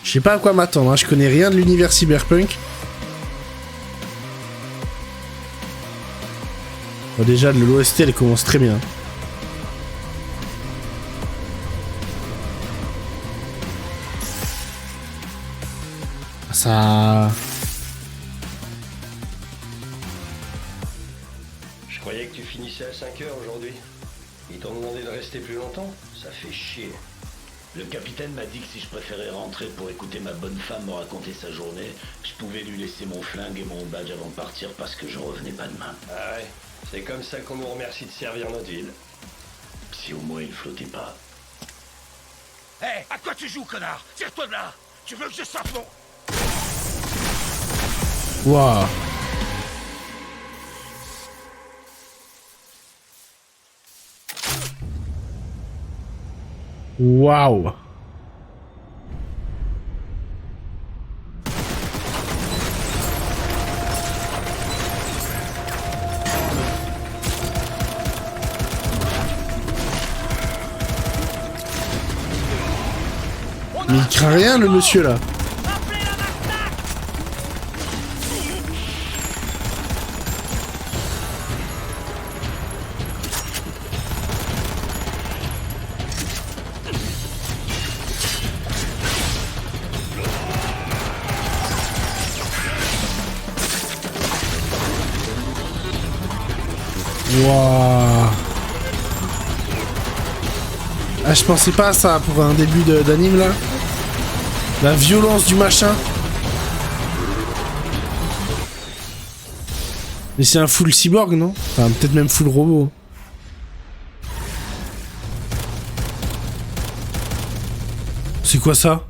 Je sais pas à quoi m'attendre, hein. Je connais rien de l'univers cyberpunk. Bon, déjà, l'OST, elle commence très bien. Ça... Je croyais que tu finissais à 5 heures aujourd'hui. Ils t'ont demandé de rester plus longtemps? Ça fait chier. Le capitaine m'a dit que si je préférais rentrer pour écouter ma bonne femme me raconter sa journée, je pouvais lui laisser mon flingue et mon badge avant de partir parce que je revenais pas demain. Ah ouais, c'est comme ça qu'on nous remercie de servir notre ville. Si au moins il flottait pas. Hé, à quoi tu joues, connard? Tire-toi de là! Tu veux que je sorte mon... Waouh. Waouh. Mais il craint rien, le monsieur, là. Wouah. Ah, je pensais pas à ça pour un début d'anime, là. La violence du machin. Mais c'est un full cyborg, non? Enfin, peut-être même full robot. C'est quoi ça?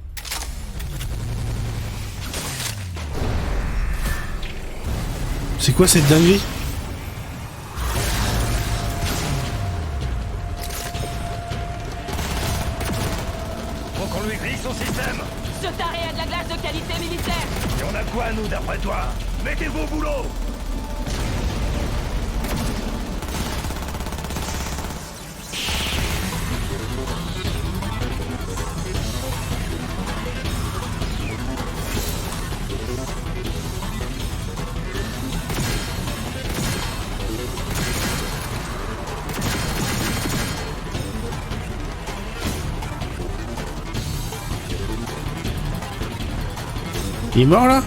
C'est quoi cette dinguerie? Faut qu'on lui grille son système! Ce taré a de la glace de qualité militaire. Et on a quoi, nous, d'après toi? Mettez-vous au boulot! Il est mort, là?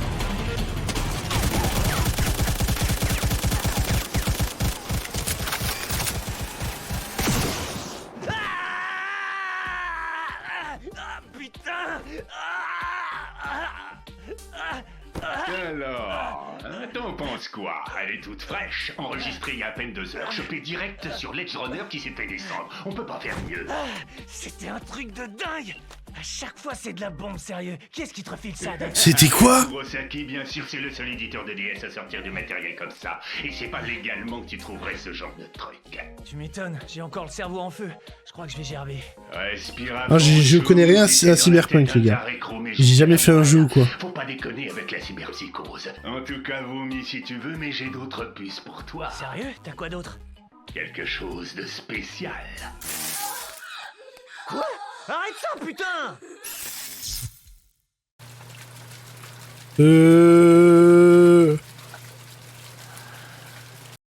Putain! Alors, t'en penses quoi? Elle est toute fraîche, enregistrée il y a à peine 2 heures, chopée direct sur l'Edge Runner qui s'est fait descendre. On peut pas faire mieux. C'était un truc de dingue! À chaque fois, c'est de la bombe, sérieux. Qui est-ce qui te refile ça, Dave? C'était quoi? Kurosaki, bien sûr, c'est le seul éditeur de DS à sortir du matériel comme ça. Et c'est pas légalement que tu trouverais ce genre de truc. Tu m'étonnes, j'ai encore le cerveau en feu. Je crois que je vais gerber. Respire à Ah, je fond, connais rien à si t'es dans la Cyberpunk, tête les d'un gars. taré chromé J'ai jamais fait un jeu ou quoi. Faut pas déconner avec la cyberpsychose. En tout cas, vomis si tu veux, mais j'ai d'autres puces pour toi. Sérieux? T'as quoi d'autre? Quelque chose de spécial. Quoi? Arrête ça, putain!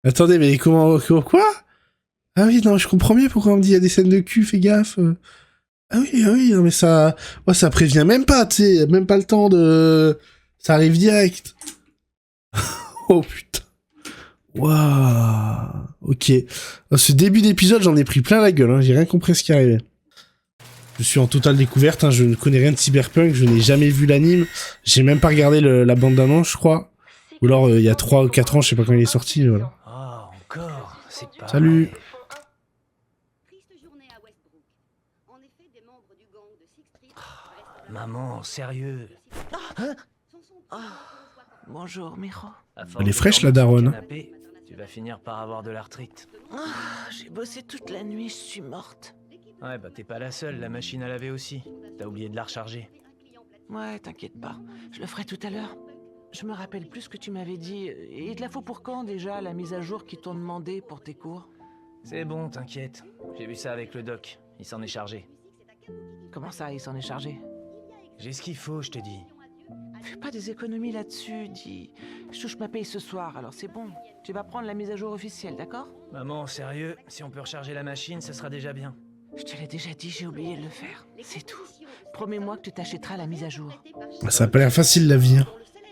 Attendez, mais comment quoi? Ah oui, non, je comprends mieux pourquoi on me dit il y a des scènes de cul, fais gaffe. Ah oui, non mais ça... Ouais, ça prévient même pas, tu sais, même pas le temps de... Ça arrive direct. Oh putain. Waouh. Ok. À ce début d'épisode, j'en ai pris plein la gueule, hein. J'ai rien compris ce qui arrivait. Je suis en totale découverte, hein. Je ne connais rien de Cyberpunk, je n'ai jamais vu l'anime. J'ai même pas regardé la bande-annonce, je crois. Ou alors, il y a 3 ou 4 ans, je sais pas quand il est sorti, voilà. Oh, encore? C'est pas... Salut. Triste journée à Westbrook. En effet, des membres du gang de Sixth Street Maman, sérieux? Bonjour, Miro. Elle est fraîche, la daronne. Tu vas finir par avoir de l'arthrite. J'ai bossé toute la nuit, je suis morte. Ouais, bah t'es pas la seule, la machine à laver aussi. T'as oublié de la recharger. Ouais, t'inquiète pas, je le ferai tout à l'heure. Je me rappelle plus ce que tu m'avais dit. Il te la faut pour quand déjà, la mise à jour qu'ils t'ont demandé pour tes cours? C'est bon, t'inquiète. J'ai vu ça avec le doc. Il s'en est chargé. Comment ça, il s'en est chargé? J'ai ce qu'il faut, je te dis. Fais pas des économies là-dessus, dis. Je touche ma paye ce soir, alors c'est bon. Tu vas prendre la mise à jour officielle, d'accord? Maman, sérieux, si on peut recharger la machine, ce sera déjà bien. Je te l'ai déjà dit, j'ai oublié de le faire. C'est tout. Promets-moi que tu t'achèteras la mise à jour. Ça a pas l'air facile la vie. Hein.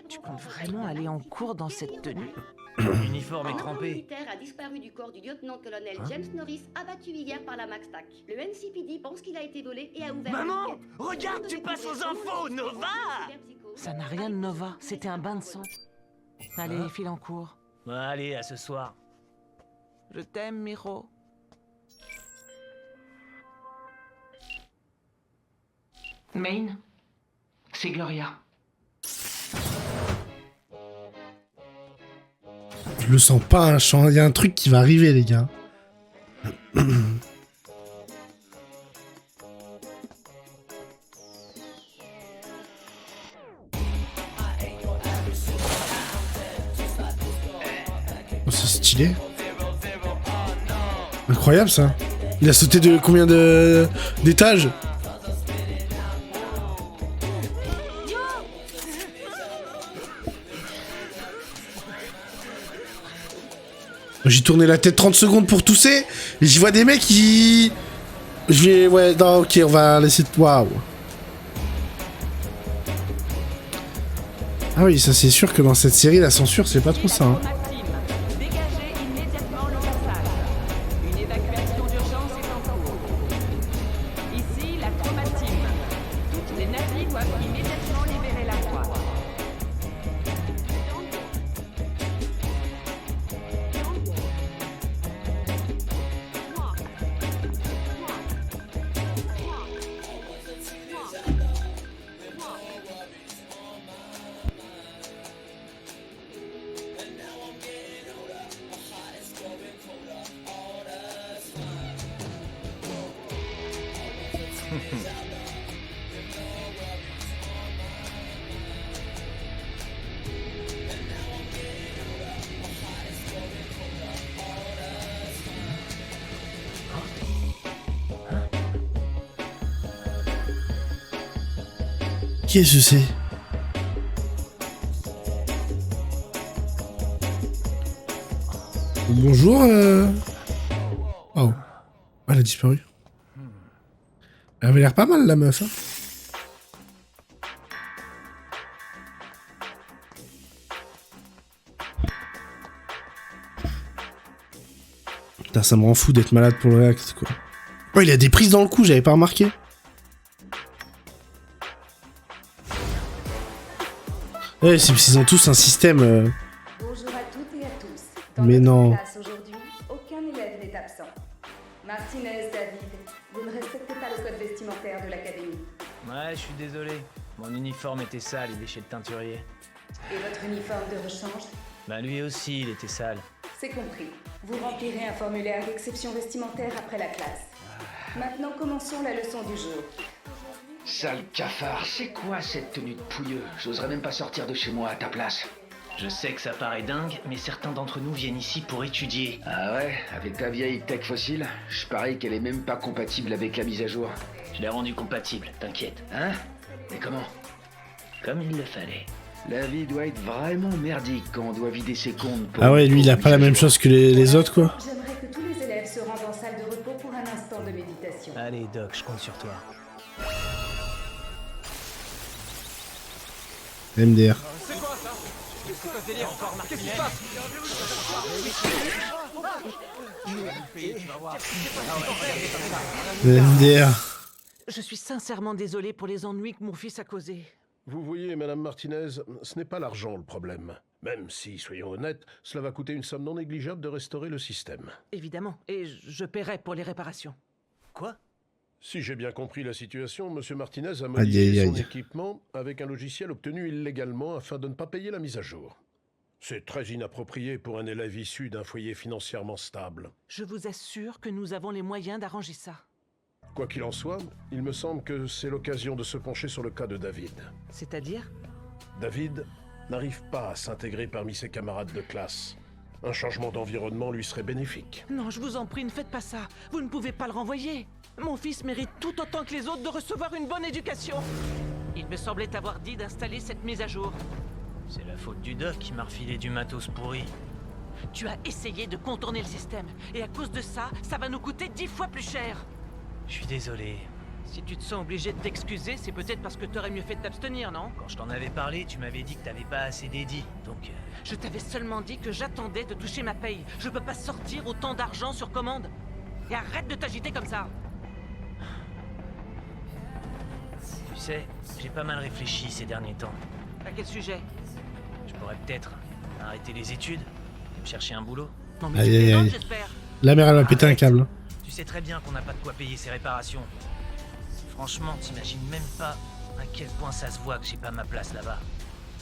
Tu comptes vraiment aller en cours dans cette tenue? L'uniforme est Un crampé. militaire a disparu du corps du lieutenant-colonel James Norris, abattu hier par la MaxTac. Le NCPD pense qu'il a été volé et a ouvert Maman, une enquête. regarde, tu passes aux infos, Nova! Ça n'a rien de Nova, c'était un bain de sang. Allez, file en cours. Allez, à ce soir. Je t'aime, Miro. Maine, c'est Gloria. Je le sens pas, hein, il y a un truc qui va arriver, les gars. Oh, c'est stylé. Incroyable ça. Il a sauté de combien d'étages? J'ai tourné la tête 30 secondes pour tousser, et j'y vois des mecs qui... Je vais... Ouais, non, ok, on va laisser... Waouh. Ah oui, ça c'est sûr que dans cette série, la censure, c'est pas trop ça. Hein. Dégagez immédiatement le passage. Une évacuation d'urgence est en cours. Ici, la Trauma Team. Toutes les navires doivent immédiatement libérer la voie. Qu'est-ce que c'est? Bonjour, Oh. Elle a disparu. Elle avait l'air pas mal, la meuf, hein. Putain, ça me rend fou d'être malade pour le React, quoi. Oh, il a des prises dans le cou, j'avais pas remarqué. Ouais, c'est parce qu'ils ont tous un système... Bonjour à toutes et à tous. Dans Mais notre non. classe aujourd'hui, aucun élève n'est absent. Martinez, David, vous ne respectez pas le code vestimentaire de l'académie. Ouais, je suis désolé. Mon uniforme était sale, il est chez le teinturier. Et votre uniforme de rechange? Bah lui aussi, il était sale. C'est compris. Vous remplirez un formulaire d'exception vestimentaire après la classe. Maintenant, commençons la leçon du jour. Sale cafard, c'est quoi cette tenue de pouilleux? J'oserais même pas sortir de chez moi à ta place. Je sais que ça paraît dingue, mais certains d'entre nous viennent ici pour étudier. Ah ouais? Avec ta vieille tech fossile? Je parie qu'elle est même pas compatible avec la mise à jour. Je l'ai rendu compatible, t'inquiète. Hein? Mais comment? Comme il le fallait. La vie doit être vraiment merdique quand on doit vider ses comptes pour... Ah ouais, lui, il a pas la même chose que les autres, quoi. J'aimerais que tous les élèves se rendent en salle de repos pour un instant de méditation. Allez, Doc, je compte sur toi. MDR. MDR. Je suis sincèrement désolé pour les ennuis que mon fils a causés. Vous voyez, Madame Martinez, ce n'est pas l'argent le problème. Même si, soyons honnêtes, cela va coûter une somme non négligeable de restaurer le système. Évidemment, et je paierai pour les réparations. Quoi? Si j'ai bien compris la situation, Monsieur Martinez a Aïe, modifié aïe, son aïe. équipement avec un logiciel obtenu illégalement afin de ne pas payer la mise à jour. C'est très inapproprié pour un élève issu d'un foyer financièrement stable. Je vous assure que nous avons les moyens d'arranger ça. Quoi qu'il en soit, il me semble que c'est l'occasion de se pencher sur le cas de David. C'est-à-dire? David n'arrive pas à s'intégrer parmi ses camarades de classe. Un changement d'environnement lui serait bénéfique. Non, je vous en prie, ne faites pas ça. Vous ne pouvez pas le renvoyer. Mon fils mérite tout autant que les autres de recevoir une bonne éducation. Il me semblait t'avoir dit d'installer cette mise à jour. C'est la faute du doc qui m'a refilé du matos pourri. Tu as essayé de contourner le système. Et à cause de ça, ça va nous coûter 10 fois plus cher. Je suis désolé. Si tu te sens obligé de t'excuser, c'est peut-être parce que t'aurais mieux fait de t'abstenir, non? Quand je t'en avais parlé, tu m'avais dit que t'avais pas assez d'édits, donc... Je t'avais seulement dit que j'attendais de toucher ma paye. Je peux pas sortir autant d'argent sur commande. Et arrête de t'agiter comme ça. Tu sais, j'ai pas mal réfléchi ces derniers temps. À quel sujet? Je pourrais peut-être arrêter les études, me chercher un boulot. Non mais Aïe, tu aïe, plaisantes, aïe. j'espère. La mère, elle va péter un câble. Tu sais très bien qu'on n'a pas de quoi payer ses réparations. Franchement, t'imagines même pas à quel point ça se voit que j'ai pas ma place là-bas.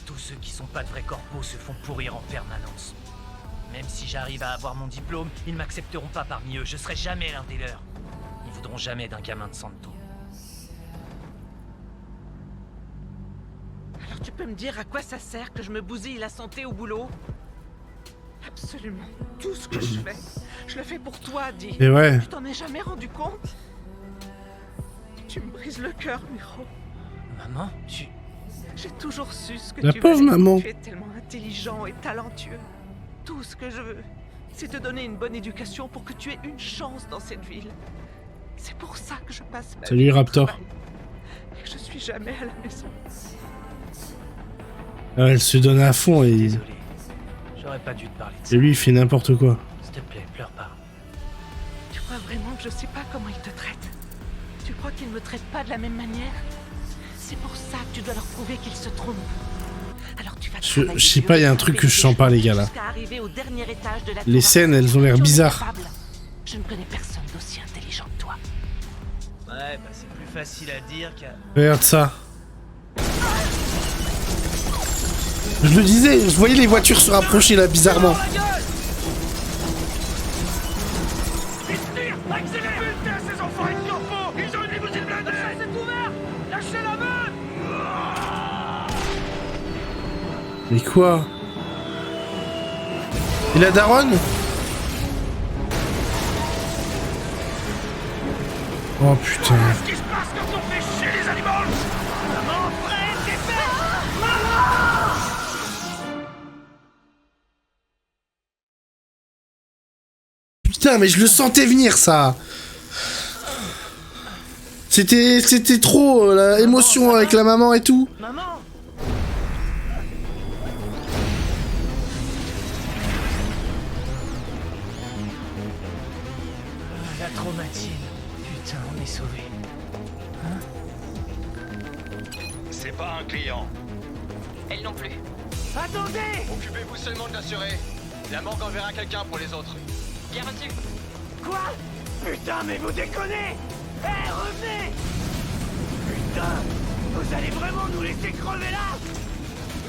Tous ceux qui sont pas de vrais corpos se font pourrir en permanence. Même si j'arrive à avoir mon diplôme, ils m'accepteront pas parmi eux. Je serai jamais l'un des leurs. Ils voudront jamais d'un gamin de Santo. Alors tu peux me dire à quoi ça sert que je me bousille la santé au boulot? Absolument tout ce que je fais, je le fais pour toi, Di. Et ouais. Tu t'en es jamais rendu compte? Tu me brises le cœur, Miro. Maman, J'ai toujours su ce que La tu pauvre valais. maman. Tu es tellement intelligent et talentueux. Tout ce que je veux, c'est te donner une bonne éducation pour que tu aies une chance dans cette ville. C'est pour ça que je passe ma Salut, vie au Raptor. travail. Et que je suis jamais à la maison. Elle se donne à fond et désolé. J'aurais pas dû te parler de ça. lui il fait n'importe quoi. S'il te plaît, pleure pas. Tu crois vraiment que je sais pas comment ils te traitent? Tu crois qu'ils me traitent pas de la même manière? C'est pour ça que tu dois leur prouver qu'ils se trompent. Alors tu vas Je sais pas, il y a un truc que je sens pas, les gars, là. jusqu'à arriver au dernier étage de la Les tour. scènes, elles ont l'air Tu en es bizarres. capable. Je ne connais personne d'aussi intelligent que toi. Ouais, bah c'est plus facile à dire qu'à... Regarde ça. Je le disais, je voyais les voitures se rapprocher là, bizarrement. Accélérez! Putain, ces enfoirés de corpo! Ils ont une limousine blindée! C'est ouvert! Lâchez la main! Mais quoi? Et la daronne? Oh putain. Qu'est-ce qui se passe quand on fait chier les animaux? Maman, frère, t'es fait! Maman! Putain, mais je le sentais venir, ça. C'était trop, la émotion avec la maman et tout. Maman! La traumatine. Putain, on est sauvés. C'est pas un client. Elle non plus. Attendez! Occupez-vous seulement de l'assurer. La banque enverra quelqu'un pour les autres. Bien reçu. Quoi? Putain, mais vous déconnez! Hé, revenez! Putain! Vous allez vraiment nous laisser crever là?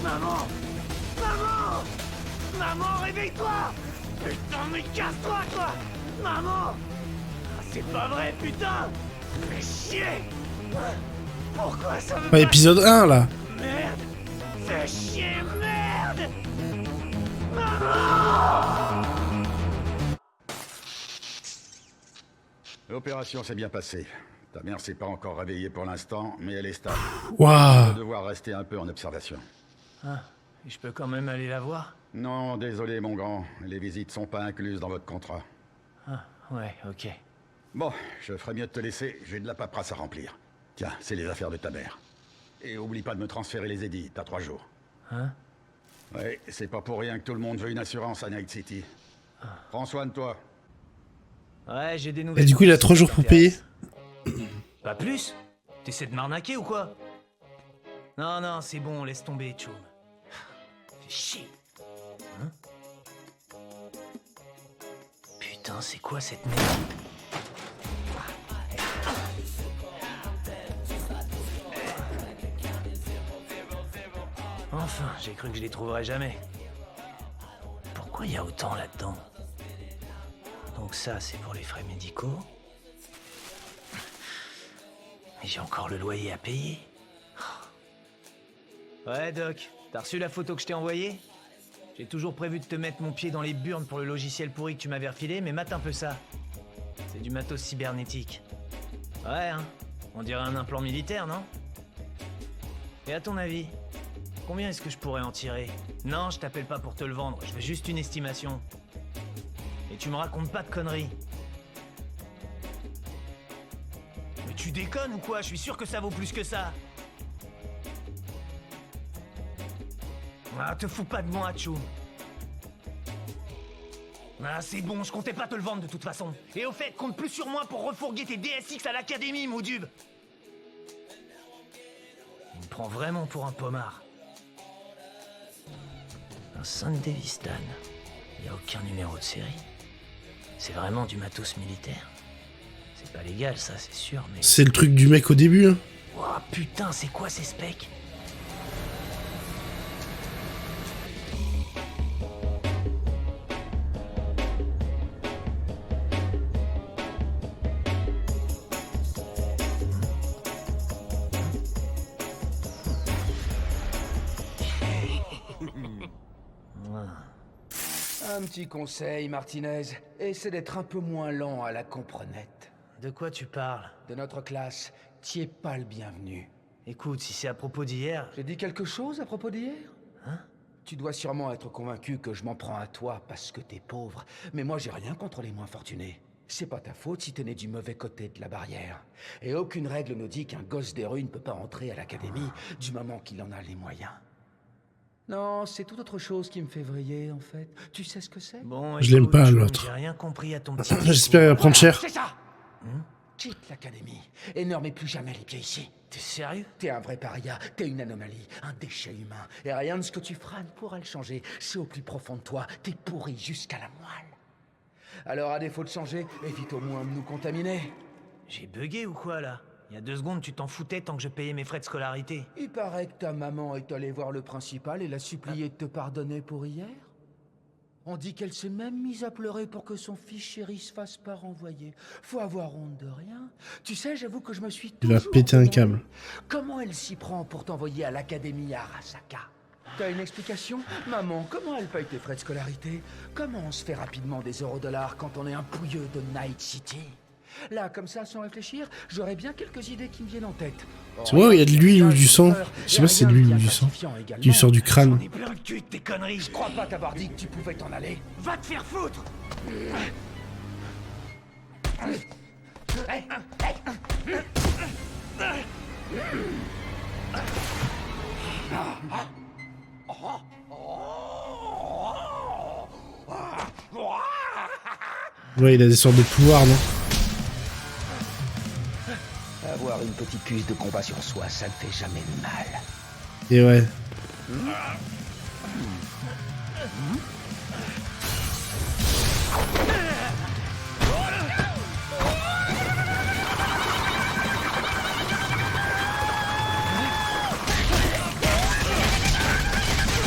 Maman! Maman! Maman, réveille-toi! Putain, mais casse-toi, toi! Maman! Ah, c'est pas vrai, putain! Fais chier! Pourquoi ça me... Pas épisode 1, là. Merde! Fais chier, merde! Maman! L'opération s'est bien passée. Ta mère s'est pas encore réveillée pour l'instant, mais elle est stable. Waouh. Elle va devoir rester un peu en observation. Ah, et je peux quand même aller la voir? Non, désolé mon grand. Les visites sont pas incluses dans votre contrat. Ah, ouais, ok. Bon, je ferais mieux de te laisser. J'ai de la paperasse à remplir. Tiens, c'est les affaires de ta mère. Et oublie pas de me transférer les édits. T'as 3 jours. Hein? Ouais, c'est pas pour rien que tout le monde veut une assurance à Night City. Prends soin de toi. Ouais, j'ai des nouvelles. Et du coup, il a 3 jours pour payer. Pas plus? T'essaies de m'arnaquer ou quoi? Non, non, c'est bon, laisse tomber, Chum. Fais chier. Hein? Putain, c'est quoi cette merde? Enfin, j'ai cru que je les trouverais jamais. Pourquoi il y a autant là-dedans? Donc ça, c'est pour les frais médicaux. Mais j'ai encore le loyer à payer. Ouais, Doc, t'as reçu la photo que je t'ai envoyée? J'ai toujours prévu de te mettre mon pied dans les burnes pour le logiciel pourri que tu m'avais refilé, mais mate un peu ça. C'est du matos cybernétique. Ouais, hein. On dirait un implant militaire, non? Et à ton avis, combien est-ce que je pourrais en tirer? Non, je t'appelle pas pour te le vendre, je veux juste une estimation. Et tu me racontes pas de conneries. Mais tu déconnes ou quoi? Je suis sûr que ça vaut plus que ça. Ah, te fous pas de moi, Chou. Ah, c'est bon, je comptais pas te le vendre de toute façon. Et au fait, compte plus sur moi pour refourguer tes DSX à l'académie, Moudub. Il me prend vraiment pour un pommard. Un Sunday Vistan. Y a aucun numéro de série. C'est vraiment du matos militaire. C'est pas légal, ça, c'est sûr, mais... C'est le truc du mec au début, hein. Oh putain, c'est quoi ces specs? Un petit conseil, Martinez. Essaie d'être un peu moins lent à la comprenette. De quoi tu parles? De notre classe, t'y es pas le bienvenu. Écoute, si c'est à propos d'hier... J'ai dit quelque chose à propos d'hier? Hein? Tu dois sûrement être convaincu que je m'en prends à toi parce que t'es pauvre. Mais moi, j'ai rien contre les moins fortunés. C'est pas ta faute si t'es né du mauvais côté de la barrière. Et aucune règle ne dit qu'un gosse des rues ne peut pas entrer à l'académie du moment qu'il en a les moyens. Non, c'est tout autre chose qui me fait vriller, en fait. Tu sais ce que c'est? Bon, je l'aime pas, l'autre. J'ai rien compris à ton petit... J'espère qu'il va prendre cher. C'est ça. Quitte l'académie et ne remets plus jamais les pieds ici. T'es sérieux? T'es un vrai paria, t'es une anomalie, un déchet humain. Et rien de ce que tu feras ne pourra le changer. C'est au plus profond de toi, t'es pourri jusqu'à la moelle. Alors à défaut de changer, évite au moins de nous contaminer. J'ai bugué ou quoi, là? Il y a 2 secondes, tu t'en foutais tant que je payais mes frais de scolarité. Il paraît que ta maman est allée voir le principal et l'a supplié de te pardonner pour hier. On dit qu'elle s'est même mise à pleurer pour que son fils chéri se fasse pas renvoyer. Faut avoir honte de rien. Tu sais, j'avoue que je me suis Il va péter un câble. Comment elle s'y prend pour t'envoyer à l'académie à Arasaka? T'as une explication? Maman, comment elle paye tes frais de scolarité? Comment on se fait rapidement des €dollars quand on est un pouilleux de Night City? Là, comme ça, sans réfléchir, j'aurais bien quelques idées qui me viennent en tête. C'est vrai, il y a de l'huile ou du sang. Je sais pas si c'est de l'huile ou du sang. Du sort du crâne. J'en ai plein le cul de tes conneries. Je crois pas t'avoir dit que tu pouvais t'en aller. Va te faire foutre. Ouais, il a des sortes de pouvoirs, non? Avoir une petite puce de combat sur soi, ça ne fait jamais de mal. Et ouais.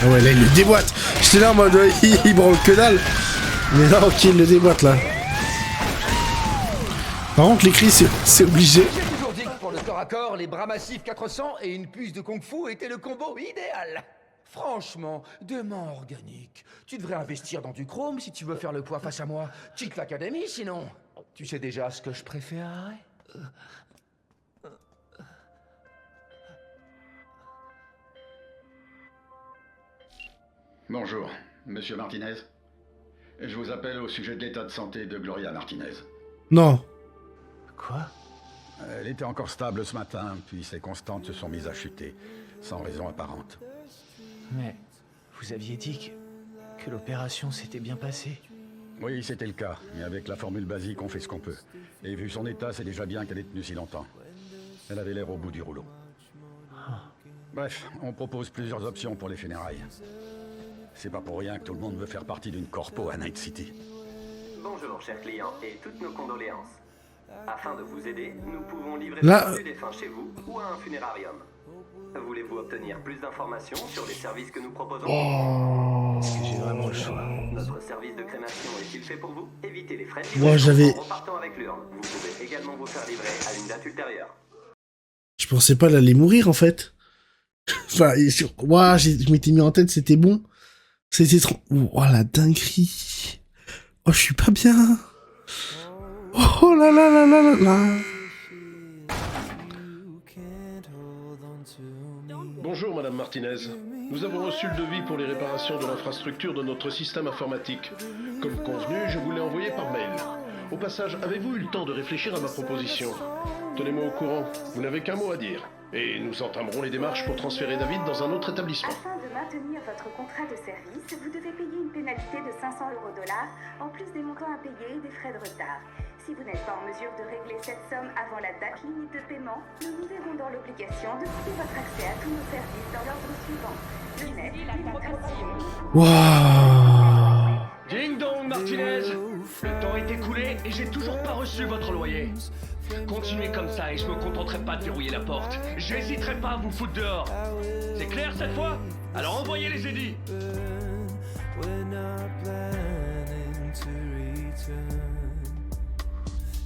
Ah ouais, là il le déboîte. J'étais là en mode il branle que dalle. Mais là ok, il le déboîte là. Par contre les cris c'est obligé. J'ai toujours dit que pour le corps à corps, les bras massifs 400 et une puce de kung-fu étaient le combo idéal. Franchement, demain organique. Tu devrais investir dans du chrome si tu veux faire le poids face à moi. Quitte l'académie sinon. Tu sais déjà ce que je préférerais? Bonjour, monsieur Martinez. Je vous appelle au sujet de l'état de santé de Gloria Martinez. Non. Quoi? Elle était encore stable ce matin, puis ses constantes se sont mises à chuter, sans raison apparente. Mais vous aviez dit que l'opération s'était bien passée. Oui, c'était le cas, mais avec la formule basique, on fait ce qu'on peut. Et vu son état, c'est déjà bien qu'elle ait tenu si longtemps. Elle avait l'air au bout du rouleau. Bref, on propose plusieurs options pour les funérailles. C'est pas pour rien que tout le monde veut faire partie d'une corpo à Night City. Bonjour, chers clients, et toutes nos condoléances. Afin de vous aider, nous pouvons livrer Là... le défunt chez vous ou à un funérarium. Voulez-vous obtenir plus d'informations sur les services que nous proposons? Est-ce que j'ai vraiment le choix? Notre service de crémation est-il fait pour vous? Évitez les frais de Moi j'avais... en repartant avec l'urne. Vous pouvez également vous faire livrer à une date ultérieure. Je pensais pas d'aller mourir en fait. Enfin, je m'étais mis en tête, c'était bon. C'était trop... Oh, la dinguerie. Oh, je suis pas bien. Oh là là là là là là. Bonjour Madame Martinez. Nous avons reçu le devis pour les réparations de l'infrastructure de notre système informatique. Comme convenu, je vous l'ai envoyé par mail. Au passage, avez-vous eu le temps de réfléchir à ma proposition? Tenez-moi au courant, vous n'avez qu'un mot à dire. Et nous entamerons les démarches pour transférer David dans un autre établissement. Afin de maintenir votre contrat de service, vous devez payer une pénalité de 500 € en plus des montants à payer et des frais de retard. Si vous n'êtes pas en mesure de régler cette somme avant la date limite de paiement, nous nous verrons dans l'obligation de couper votre accès à tous nos services dans l'ordre suivant. Le net, Waouh. Ding dong, Martinez. Le temps est écoulé et j'ai toujours pas reçu votre loyer. Continuez comme ça et je me contenterai pas de verrouiller la porte. J'hésiterai pas à vous foutre dehors. C'est clair cette fois? Alors envoyez les édits.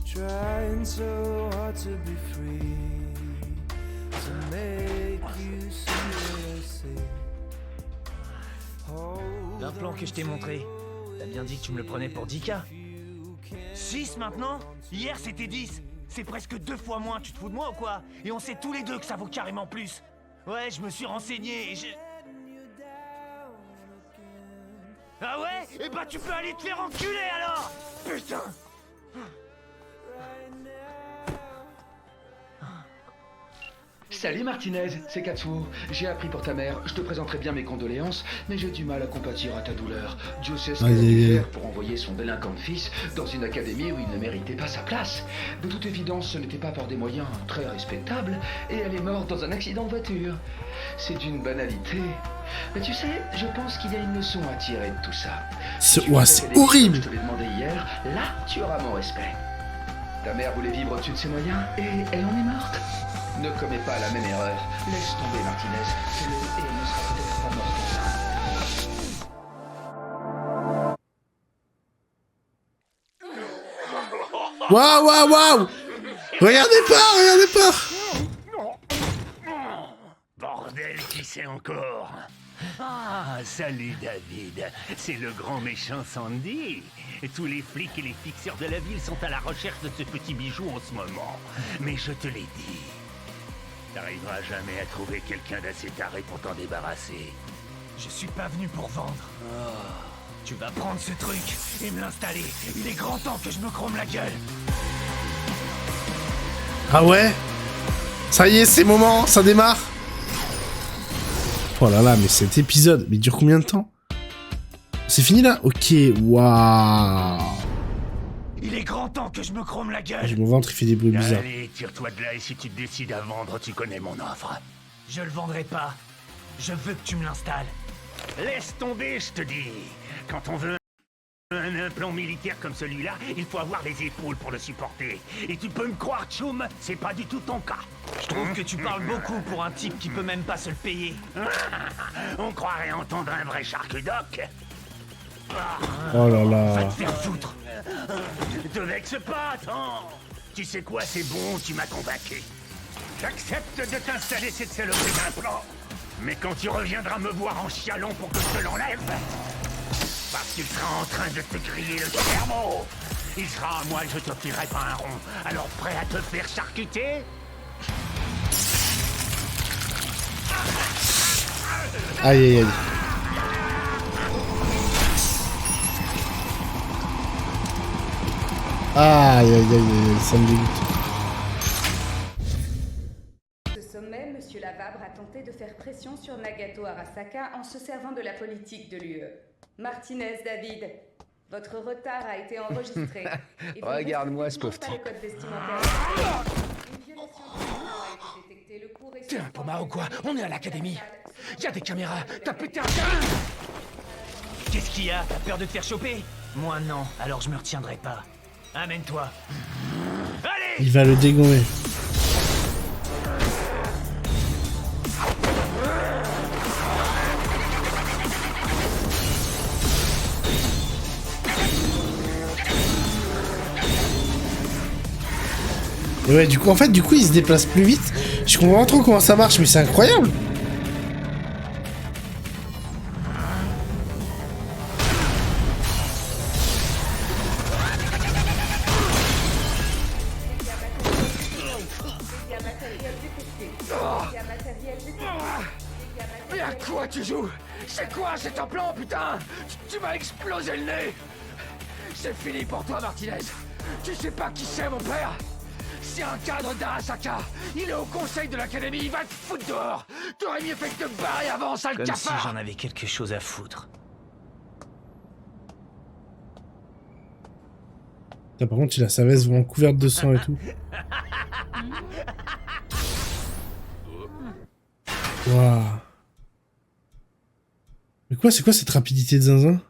Trying so hard to be free, to make you see what I see. L'implant que je t'ai montré, t'as bien dit que tu me le prenais pour 10K. 6 maintenant? Hier c'était 10. C'est presque 2 fois moins, tu te fous de moi ou quoi? Et on sait tous les deux que ça vaut carrément plus. Ouais, je me suis renseigné et j'ai... Ah ouais? Eh bah tu peux aller te faire enculer alors! Putain! Salut Martinez, c'est Katsuo. J'ai appris pour ta mère. Je te présenterai bien mes condoléances, mais j'ai du mal à compatir à ta douleur. Dieu sait ce qu'elle a dû faire pour envoyer son délinquant de fils dans une académie où il ne méritait pas sa place. De toute évidence, ce n'était pas par des moyens très respectables, et elle est morte dans un accident de voiture. C'est d'une banalité. Mais tu sais, je pense qu'il y a une leçon à tirer de tout ça. C'est horrible. Je te l'ai demandé hier, là, tu auras mon respect. Ta mère voulait vivre au-dessus de ses moyens, et elle en est morte. Ne commets pas la même erreur. Laisse tomber, Martinez. Fais-le et elle ne sera peut-être pas morte. Waouh, waouh, waouh. Regardez pas. Bordel, qui c'est encore? Ah, salut David, c'est le grand méchant Sandy. Tous les flics et les fixeurs de la ville sont à la recherche de ce petit bijou en ce moment. Mais je te l'ai dit, t'arriveras jamais à trouver quelqu'un d'assez taré pour t'en débarrasser. Je suis pas venu pour vendre. Tu vas prendre ce truc et me l'installer. Il est grand temps que je me chrome la gueule. Ah ouais? Ça y est, c'est le moment, ça démarre. Oh là là, mais cet épisode, mais il dure combien de temps? C'est fini là? Ok, waouh. Il est grand temps que je me chrome la gueule. Mon ventre il fait des bruits bizarres. Allez, tire-toi de là et si tu te décides à vendre, tu connais mon offre. Je le vendrai pas. Je veux que tu me l'installes. Laisse tomber, je te dis. Quand on veut un implant militaire comme celui-là, il faut avoir les épaules pour le supporter. Et tu peux me croire, Tchoum, c'est pas du tout ton cas. Je trouve que tu parles beaucoup pour un type qui peut même pas se le payer. On croirait entendre un vrai charcudoc. Oh là là. Va te faire foutre. Te vexe pas, attends. Tu sais quoi, c'est bon, tu m'as convaincu. J'accepte de t'installer cette saloperie d'implant. Mais quand tu reviendras me voir en chialant pour que je te l'enlève, parce qu'il sera en train de te griller le cerveau, il sera à moi et je te filerai pas un rond. Alors prêt à te faire charcuter? Aïe aïe aïe. Aïe aïe aïe, ça me dégoûte. Ce sommet, Monsieur Lavabre a tenté de faire pression sur Nagato Arasaka en se servant de la politique de l'UE. Martinez David, votre retard a été enregistré. Regarde-moi ce pauvre Pas le type. code vestimentaire. Une violation de la loi a été détectée. Le cours est T'es un pommard ou quoi? On est à l'académie. Y'a des caméras. T'as pété un Qu'est-ce qu'il y a? T'as peur de te faire choper? Moi non, alors je me retiendrai pas. Amène-toi. Allez! Il va le dégommer. Et ouais, du coup, il se déplace plus vite. Je comprends pas trop comment ça marche, mais c'est incroyable. quoi tu joues? C'est quoi cet implant, putain? Tu m'as explosé le nez! C'est fini pour toi, Martinez. Tu sais pas qui c'est, mon père? C'est un cadre d'Arasaka. Il est au conseil de l'académie, il va te foutre dehors. T'aurais mieux fait que de te barrer avant, sale Comme cafard. si j'en avais quelque chose à foutre. Là, par contre, il a sa veste vraiment couverte de sang et tout. Waouh. Mais quoi, c'est quoi cette rapidité de zinzin?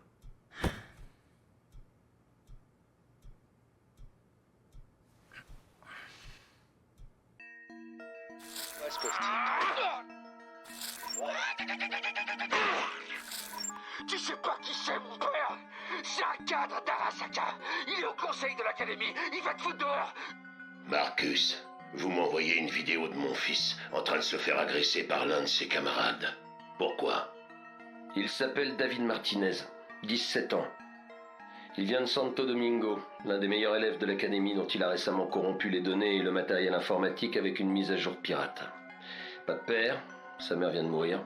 Tu sais pas qui c'est, mon père? C'est un cadre d'Arasaka. Il est au conseil de l'académie, il va te foutre dehors. Marcus, vous m'envoyez une vidéo de mon fils en train de se faire agresser par l'un de ses camarades. Pourquoi? Il s'appelle David Martinez, 17 ans. Il vient de Santo Domingo, l'un des meilleurs élèves de l'académie dont il a récemment corrompu les données et le matériel informatique avec une mise à jour pirate. Pas de père, sa mère vient de mourir.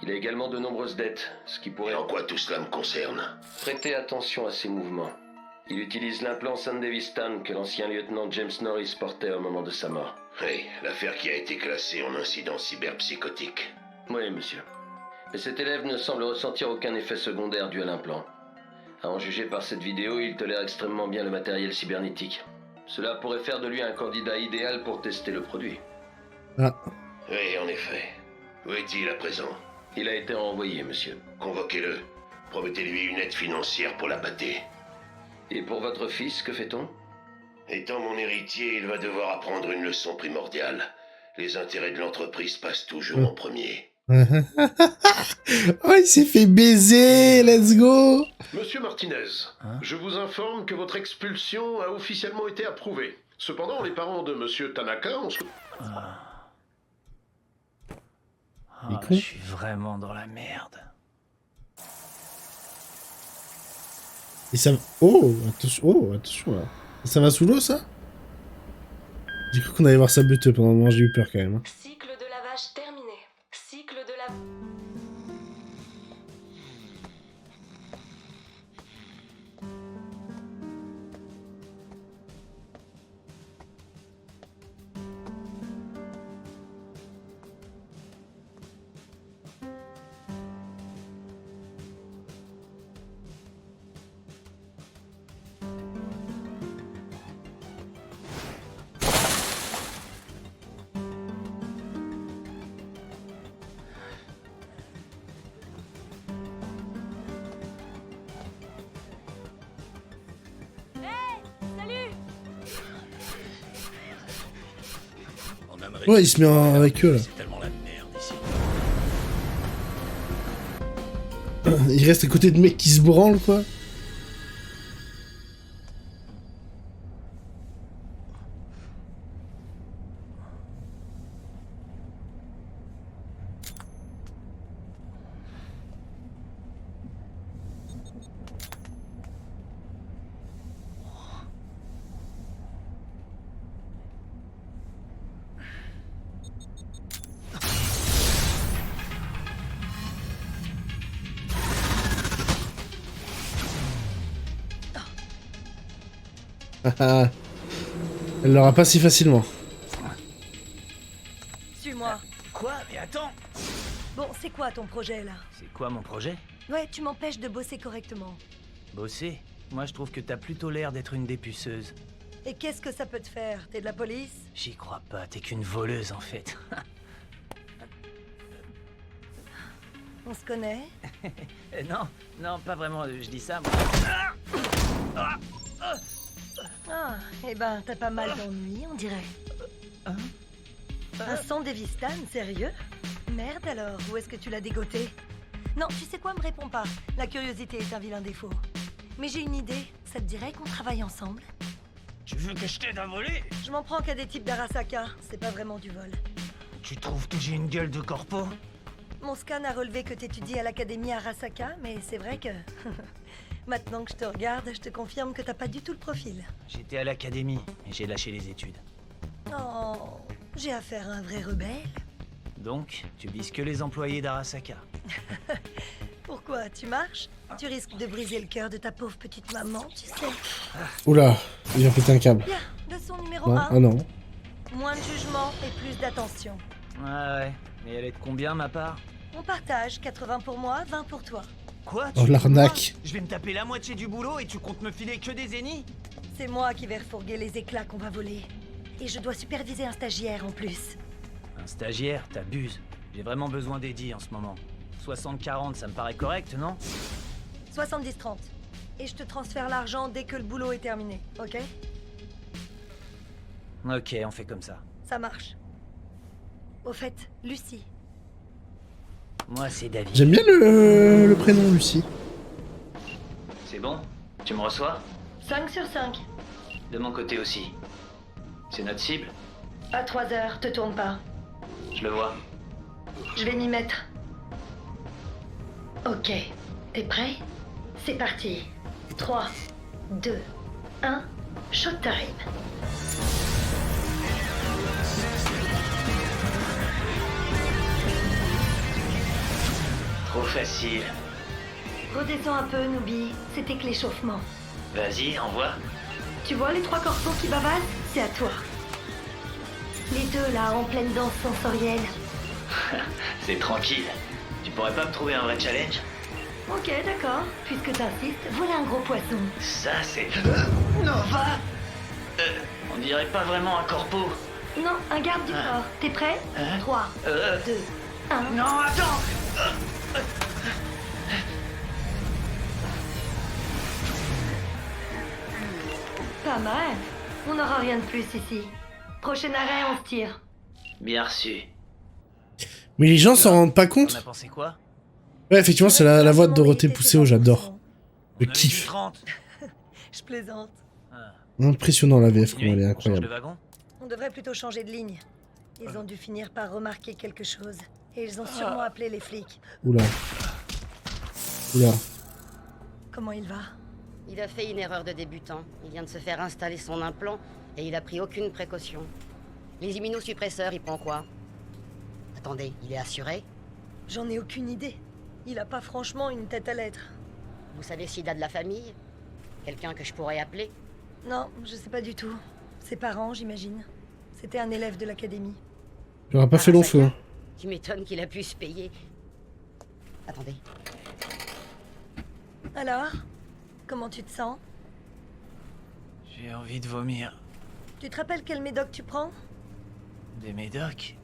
Il a également de nombreuses dettes, ce qui pourrait... En quoi tout cela me concerne? Prêtez attention à ses mouvements. Il utilise l'implant Sandevistan que l'ancien lieutenant James Norris portait au moment de sa mort. Oui, l'affaire qui a été classée en incident cyberpsychotique. Oui, monsieur. Mais cet élève ne semble ressentir aucun effet secondaire dû à l'implant. À en juger par cette vidéo, il tolère extrêmement bien le matériel cybernétique. Cela pourrait faire de lui un candidat idéal pour tester le produit. Ah. Oui, en effet. Où est-il à présent? Il a été renvoyé, monsieur. Convoquez-le. Promettez-lui une aide financière pour l'appâter. Et pour votre fils, que fait-on? Étant mon héritier, il va devoir apprendre une leçon primordiale. Les intérêts de l'entreprise passent toujours en premier. Oh, il s'est fait baiser, let's go! Monsieur Martinez, je vous informe que votre expulsion a officiellement été approuvée. Cependant, les parents de Monsieur Tanaka ont... Je suis vraiment dans la merde. Et ça... attention là. Ça va sous l'eau, ça? J'ai cru qu'on allait voir sa buteux pendant un moment, j'ai eu peur quand même. Cycle de lavage terminé. Cycle de lavage... Ouais, il se met avec eux là. C'est tellement la merde ici. Il reste à côté de mecs qui se branlent quoi. Elle l'aura pas si facilement. Suis-moi. Quoi? Mais attends! Bon, c'est quoi ton projet là? C'est quoi mon projet? Ouais, tu m'empêches de bosser correctement. Bosser? Moi je trouve que t'as plutôt l'air d'être une dépuceuse. Et qu'est-ce que ça peut te faire? T'es de la police? J'y crois pas, t'es qu'une voleuse en fait. On se connaît? Non, pas vraiment, je dis ça moi. Ah, eh ben, t'as pas mal d'ennuis, on dirait. Un Sandevistan, sérieux? Merde alors, où est-ce que tu l'as dégoté? Non, tu sais quoi, me réponds pas. La curiosité est un vilain défaut. Mais j'ai une idée, ça te dirait qu'on travaille ensemble? Tu veux que je t'aide à voler? Je m'en prends qu'à des types d'Arasaka, c'est pas vraiment du vol. Tu trouves que j'ai une gueule de corpo? Mon scan a relevé que t'étudies à l'académie Arasaka, mais c'est vrai que... Maintenant que je te regarde, je te confirme que t'as pas du tout le profil. J'étais à l'académie, et j'ai lâché les études. Oh, j'ai affaire à un vrai rebelle. Donc, tu vises que les employés d'Arasaka. Pourquoi? Tu marches? Tu risques de briser le cœur de ta pauvre petite maman, tu sais. Oula, j'ai pété un câble. Bien, leçon numéro Non, 1. ah non. Moins de jugement et plus d'attention. Ouais. Et elle est de combien, ma part? On partage, 80 pour moi, 20 pour toi. Quoi? Oh, l'arnaque. Je vais me taper la moitié du boulot et tu comptes me filer que des zéniths? C'est moi qui vais refourguer les éclats qu'on va voler. Et je dois superviser un stagiaire en plus. Un stagiaire, t'abuses. J'ai vraiment besoin d'Eddie en ce moment. 60-40, ça me paraît correct, non? 70-30. Et je te transfère l'argent dès que le boulot est terminé, ok? Ok, on fait comme ça. Ça marche. Au fait, Lucie. Moi, c'est David. J'aime bien le prénom Lucie. C'est bon? Tu me reçois? 5 sur 5. De mon côté aussi. C'est notre cible? À 3 heures, te tourne pas. Je le vois. Je vais m'y mettre. Ok. T'es prêt? C'est parti. 3, 2, 1, showtime. Trop facile. Redescends un peu, Nooby. C'était que l'échauffement. Vas-y, envoie. Tu vois les 3 corpos qui bavardent? C'est à toi. Les deux là, en pleine danse sensorielle. C'est tranquille. Tu pourrais pas me trouver un vrai challenge? Ok, d'accord. Puisque t'insistes, voilà un gros poisson. Ça, c'est... Nova! On dirait pas vraiment un corpo. Non, un garde du corps. T'es prêt? 3, 2, 1... Non, attends! Pas mal. On n'aura rien de plus ici. Prochain arrêt, on se tire. Bien reçu. Mais les gens s'en rendent pas On a compte. pensé quoi? Ouais, effectivement, c'est la voix de Dorothée Pousseau, j'adore. Je kiffe. Je plaisante. Impressionnant la VF, comment elle est Le incroyable. wagon? On devrait plutôt changer de ligne. Ils ont dû finir par remarquer quelque chose. Et ils ont sûrement appelé les flics. Oula. Oula. Comment il va? Il a fait une erreur de débutant. Il vient de se faire installer son implant et il a pris aucune précaution. Les immunosuppresseurs, il prend quoi? Attendez, il est assuré? J'en ai aucune idée. Il a pas franchement une tête à l'être. Vous savez s'il a de la famille? Quelqu'un que je pourrais appeler? Non, je sais pas du tout. Ses parents, j'imagine. C'était un élève de l'académie. Il aura pas fait long feu. Hein. Tu m'étonnes qu'il a pu se payer. Attendez. Alors? Comment tu te sens? J'ai envie de vomir. Tu te rappelles quel médoc tu prends? Des médocs?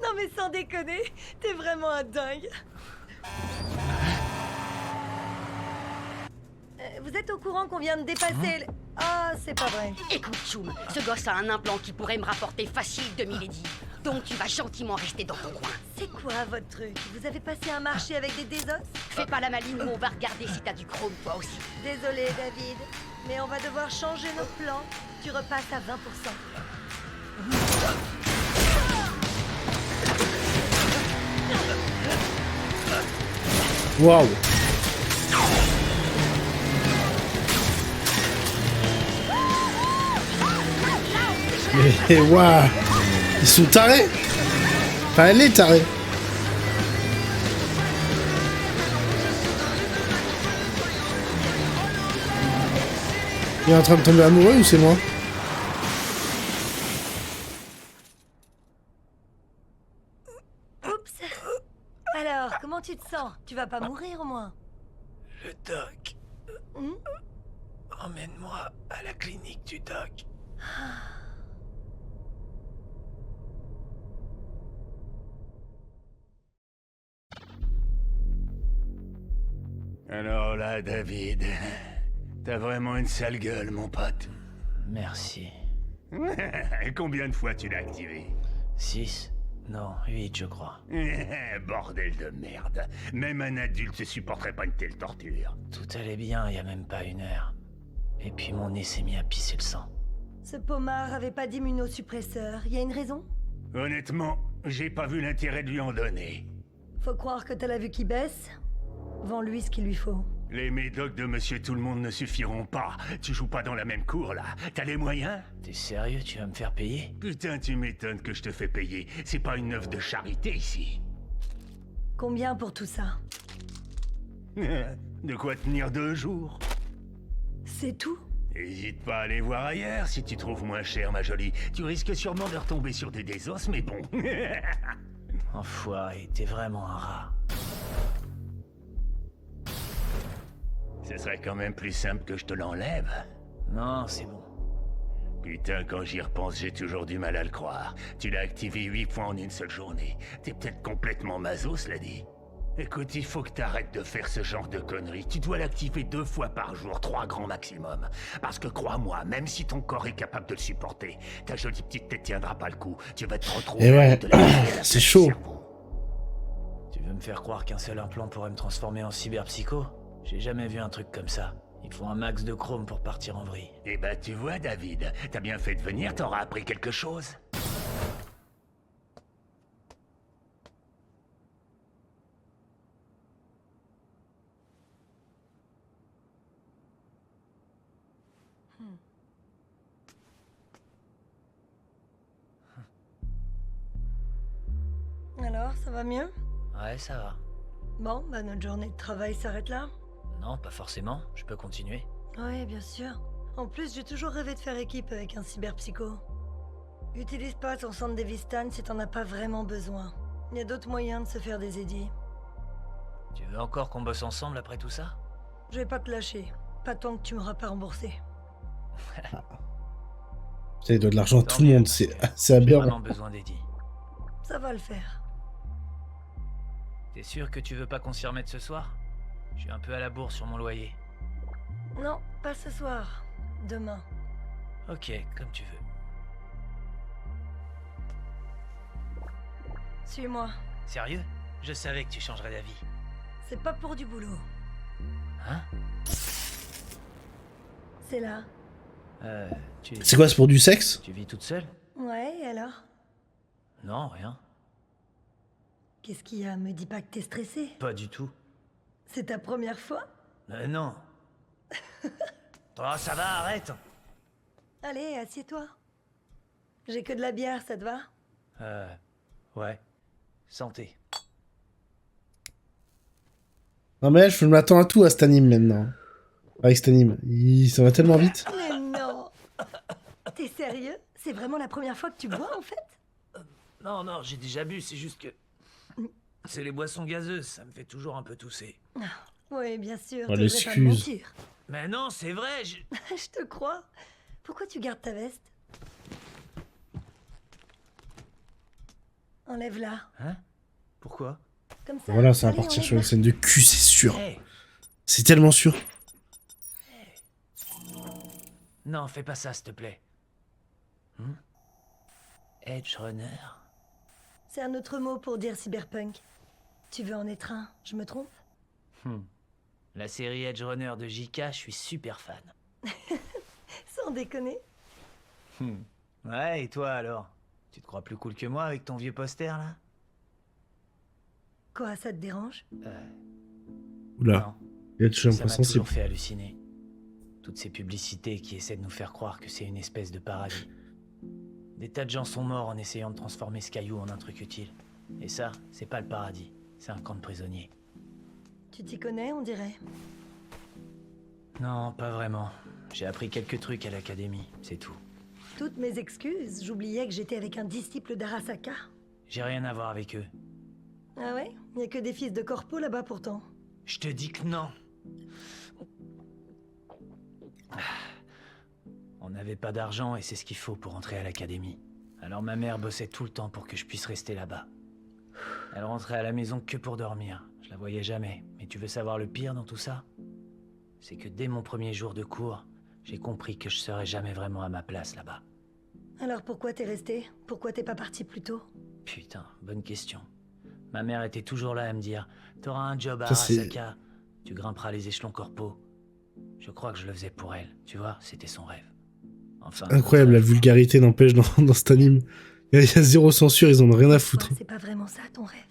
Non mais sans déconner, t'es vraiment un dingue. Vous êtes au courant qu'on vient de dépasser le... Ah, c'est pas vrai. Écoute, Choum, ce gosse a un implant qui pourrait me rapporter facile 2000 édits. Donc tu vas gentiment rester dans ton coin. C'est quoi votre truc? Vous avez passé un marché avec des désos? Fais pas la maline ou on va regarder si t'as du chrome toi aussi. Désolé, David, mais on va devoir changer nos plans. Tu repasses à 20%. Waouh. Mais waouh. Ils sont tarés. Enfin, elle est tarée. Il est en train de tomber amoureux ou c'est moi? Oups. Alors, comment tu te sens? Tu vas pas mourir au moins? Le doc. Hmm? Emmène-moi à la clinique du doc. Alors là, David, t'as vraiment une sale gueule, mon pote. Merci. Combien de fois tu l'as activé? 6? Non, 8 je crois. Bordel de merde. Même un adulte supporterait pas une telle torture. Tout allait bien il y a même pas 1 heure. Et puis mon nez s'est mis à pisser le sang. Ce pommard avait pas d'immunosuppresseur. Y a une raison? Honnêtement, j'ai pas vu l'intérêt de lui en donner. Faut croire que t'as la vue qui baisse. Vends-lui ce qu'il lui faut. Les médocs de Monsieur Tout-le-Monde ne suffiront pas. Tu joues pas dans la même cour, là. T'as les moyens? T'es sérieux? Tu vas me faire payer? Putain, tu m'étonnes que je te fais payer. C'est pas une œuvre de charité, ici. Combien pour tout ça? De quoi tenir 2 jours. C'est tout? Hésite pas à aller voir ailleurs si tu trouves moins cher, ma jolie. Tu risques sûrement de retomber sur des désos, mais bon. Enfoiré, t'es vraiment un rat. Ce serait quand même plus simple que je te l'enlève. Non, c'est bon. Putain, quand j'y repense, j'ai toujours du mal à le croire. Tu l'as activé 8 fois en une seule journée. T'es peut-être complètement maso, cela dit. Écoute, il faut que t'arrêtes de faire ce genre de conneries. Tu dois l'activer 2 fois par jour, 3 grands maximum. Parce que crois-moi, même si ton corps est capable de le supporter, ta jolie petite tête tiendra pas le coup. Tu vas te retrouver... Et ouais, c'est chaud. Tu veux me faire croire qu'un seul implant pourrait me transformer en cyberpsycho? J'ai jamais vu un truc comme ça. Il faut un max de chrome pour partir en vrille. Eh ben, tu vois, David, t'as bien fait de venir, t'auras appris quelque chose. Alors, ça va mieux? Ouais, ça va. Bon, bah notre journée de travail s'arrête là. Non, pas forcément. Je peux continuer. Ouais, bien sûr. En plus, j'ai toujours rêvé de faire équipe avec un cyberpsycho. Utilise pas ton centre d'Evistan si t'en as pas vraiment besoin. Il y a d'autres moyens de se faire des édits. Tu veux encore qu'on bosse ensemble après tout ça? Je vais pas te lâcher. Pas tant que tu m'auras pas remboursé. Ça, il doit de l'argent à tout le monde, c'est J'ai aberrant. vraiment besoin d'Eddie. Ça va le faire. T'es sûr que tu veux pas qu'on s'y remette ce soir? Je suis un peu à la bourre sur mon loyer. Non, pas ce soir. Demain. Ok, comme tu veux. Suis-moi. Sérieux? Je savais que tu changerais d'avis. C'est pas pour du boulot. Hein? C'est là. C'est quoi, c'est pour du sexe? Tu vis toute seule? Ouais, et alors? Non, rien. Qu'est-ce qu'il y a? Me dis pas que t'es stressé. Pas du tout. C'est ta première fois? Non. Oh, ça va, arrête! Allez, assieds-toi. J'ai que de la bière, ça te va? Ouais. Santé. Non mais je m'attends à tout à cet anime maintenant. Avec cet anime. Ça va tellement vite. Mais non! T'es sérieux? C'est vraiment la première fois que tu bois, en fait? Non, j'ai déjà bu, c'est juste que... C'est les boissons gazeuses, ça me fait toujours un peu tousser. Oui, bien sûr, Oh, t'oserais pas me l'excuse. mentir. Mais non, c'est vrai, Je te crois. Pourquoi tu gardes ta veste? Enlève-la. Hein? Pourquoi? Comme ça. Voilà, ça va Allez, partir sur une enlève-la. scène de cul, c'est sûr. Hey. C'est tellement sûr. Non, fais pas ça, s'il te plaît. Edge Runner? C'est un autre mot pour dire cyberpunk. Tu veux en être un, je me trompe? La série Edge Runner de JK, je suis super fan. Sans déconner. Ouais, et toi alors? Tu te crois plus cool que moi avec ton vieux poster là? Quoi, ça te dérange? Oula. Il y a toujours un Ça peu m'a sensible. toujours fait halluciner. Toutes ces publicités qui essaient de nous faire croire que c'est une espèce de paradis. Des tas de gens sont morts en essayant de transformer ce caillou en un truc utile. Et ça, c'est pas le paradis, c'est un camp de prisonniers. Tu t'y connais, on dirait. Non, pas vraiment. J'ai appris quelques trucs à l'académie, c'est tout. Toutes mes excuses, j'oubliais que j'étais avec un disciple d'Arasaka. J'ai rien à voir avec eux. Ah ouais? Y a que des fils de corpo là-bas pourtant. Je te dis que non. On n'avait pas d'argent et c'est ce qu'il faut pour entrer à l'académie. Alors ma mère bossait tout le temps pour que je puisse rester là-bas. Elle rentrait à la maison que pour dormir. Je la voyais jamais. Mais tu veux savoir le pire dans tout ça? C'est que dès mon premier jour de cours, j'ai compris que je serais jamais vraiment à ma place là-bas. Alors pourquoi t'es resté? Pourquoi t'es pas parti plus tôt? Putain, bonne question. Ma mère était toujours là à me dire « T'auras un job à Ça, c'est- Arasaka, tu grimperas les échelons corpo. » Je crois que je le faisais pour elle, tu vois, c'était son rêve. Enfin, Incroyable, la vulgarité n'empêche dans cet anime. Il y a zéro censure, ils en ont rien à foutre. C'est pas vraiment ça ton rêve.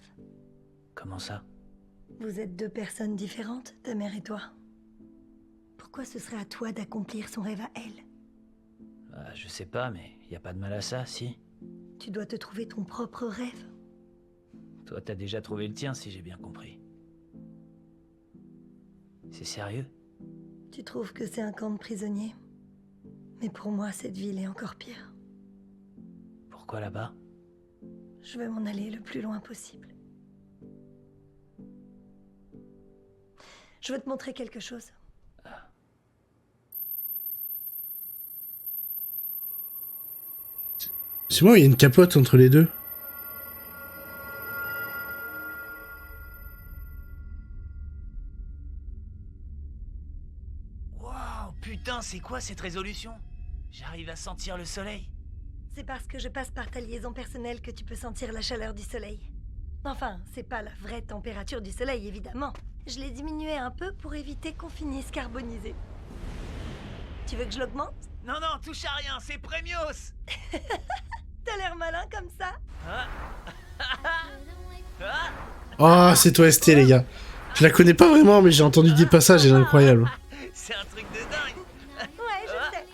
comment ça? Vous êtes deux personnes différentes, ta mère et toi. Pourquoi ce serait à toi d'accomplir son rêve à elle? Je sais pas, mais y a pas de mal à ça, si? Tu dois te trouver ton propre rêve. Toi, t'as déjà trouvé le tien, si j'ai bien compris. C'est sérieux? Tu trouves que c'est un camp de prisonniers? Mais pour moi, cette ville est encore pire. Pourquoi là-bas? Je veux m'en aller le plus loin possible. Je veux te montrer quelque chose. C'est moi, il y a une capote entre les deux. Waouh, putain, c'est quoi cette résolution? J'arrive à sentir le soleil. C'est parce que je passe par ta liaison personnelle que tu peux sentir la chaleur du soleil. Enfin, c'est pas la vraie température du soleil, évidemment. Je l'ai diminuée un peu pour éviter qu'on finisse carbonisé. Tu veux que je l'augmente? Non, non, touche à rien, c'est Premios. T'as l'air malin comme ça. Oh, c'est OST, les gars. Je la connais pas vraiment, mais j'ai entendu des passages, elle est incroyable. C'est un truc de dingue. Ouais, je sais.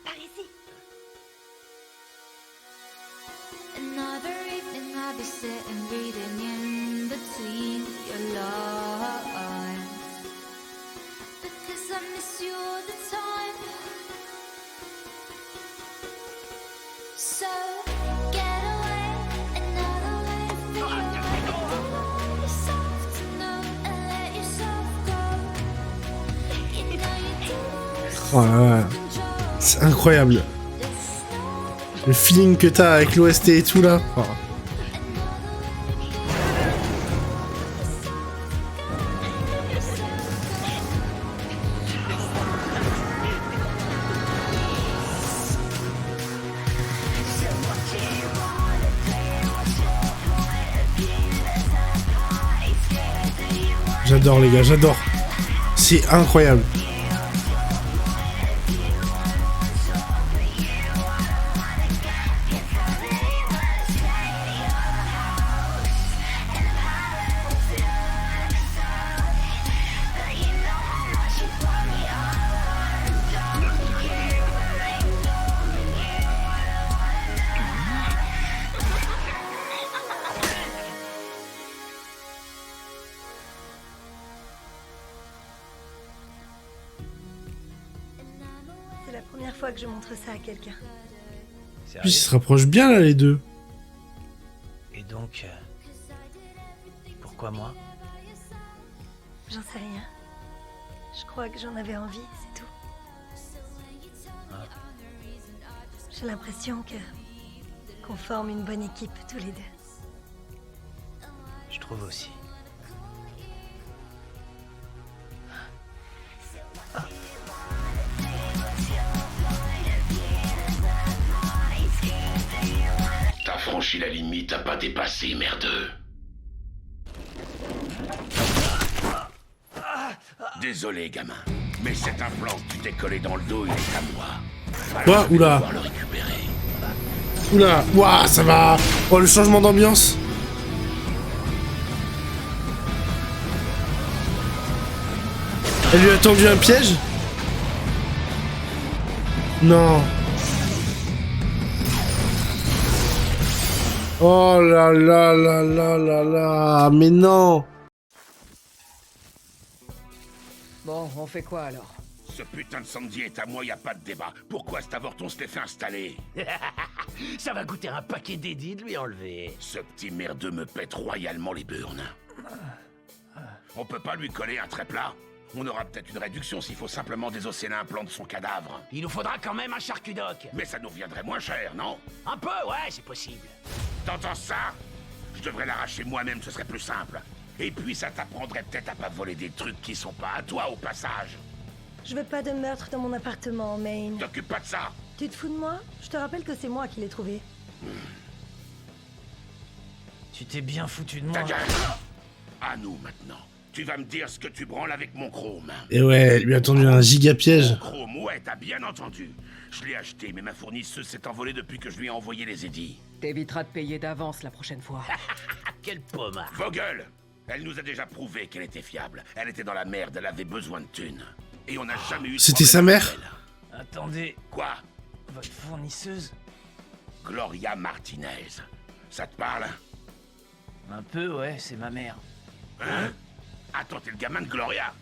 Par ici. Another evening I'll be sitting reading in between your lines, because I miss you all the time. So get away, another way to feel right. Yourself to know and let yourself go. You know you do. Oh là là. C'est incroyable. Le feeling que t'as avec l'OST et tout là. Oh. J'adore les gars, j'adore. C'est incroyable. C'est la première fois que je montre ça à quelqu'un. Puis ils se rapprochent bien là les deux. Et donc, pourquoi moi? J'en sais rien. Je crois que j'en avais envie, c'est tout. J'ai l'impression qu'on forme une bonne équipe tous les deux. Je trouve aussi. T'as franchi la limite, t'as pas dépassé, merdeux. Désolé, gamin, mais cet implant que tu t'es collé dans le dos, il est à moi. Quoi? Oula. Le récupérer. Oula. Ouah, ça va. Oh, le changement d'ambiance. Elle lui a tendu un piège? Non. Oh là là là là là là. Mais non. Bon, on fait quoi alors? Ce putain de Sandy est à moi, y a pas de débat. Pourquoi cet avorton se l'est fait installer? Ça va coûter un paquet d'édits de lui enlever. Ce petit merdeux me pète royalement les burnes. On peut pas lui coller un trait plat? On aura peut-être une réduction s'il faut simplement désosser l'implant de son cadavre. Il nous faudra quand même un charcudoc. Mais ça nous reviendrait moins cher, non? Un peu, ouais, c'est possible. T'entends ça? Je devrais l'arracher moi-même, ce serait plus simple. Et puis ça t'apprendrait peut-être à pas voler des trucs qui sont pas à toi au passage. Je veux pas de meurtre dans mon appartement, Maine. T'occupe pas de ça. Tu te fous de moi? Je te rappelle que c'est moi qui l'ai trouvé. Tu t'es bien foutu de moi. Ta gueule. À nous maintenant. Tu vas me dire ce que tu branles avec mon chrome. Et ouais, elle lui a tendu un giga piège. Mon chrome, ouais, t'as bien entendu. Je l'ai acheté, mais ma fournisseuse s'est envolée depuis que je lui ai envoyé les édits. T'éviteras de payer d'avance la prochaine fois. Quel pommard. Vogel, elle nous a déjà prouvé qu'elle était fiable. Elle était dans la merde, elle avait besoin de thunes. Et on n'a jamais eu de C'était sa problème mère? avec elle. Attendez, Quoi? votre fournisseuse? Gloria Martinez. Ça te parle? Un peu, ouais, c'est ma mère. Hein? Attends, t'es le gamin de Gloria?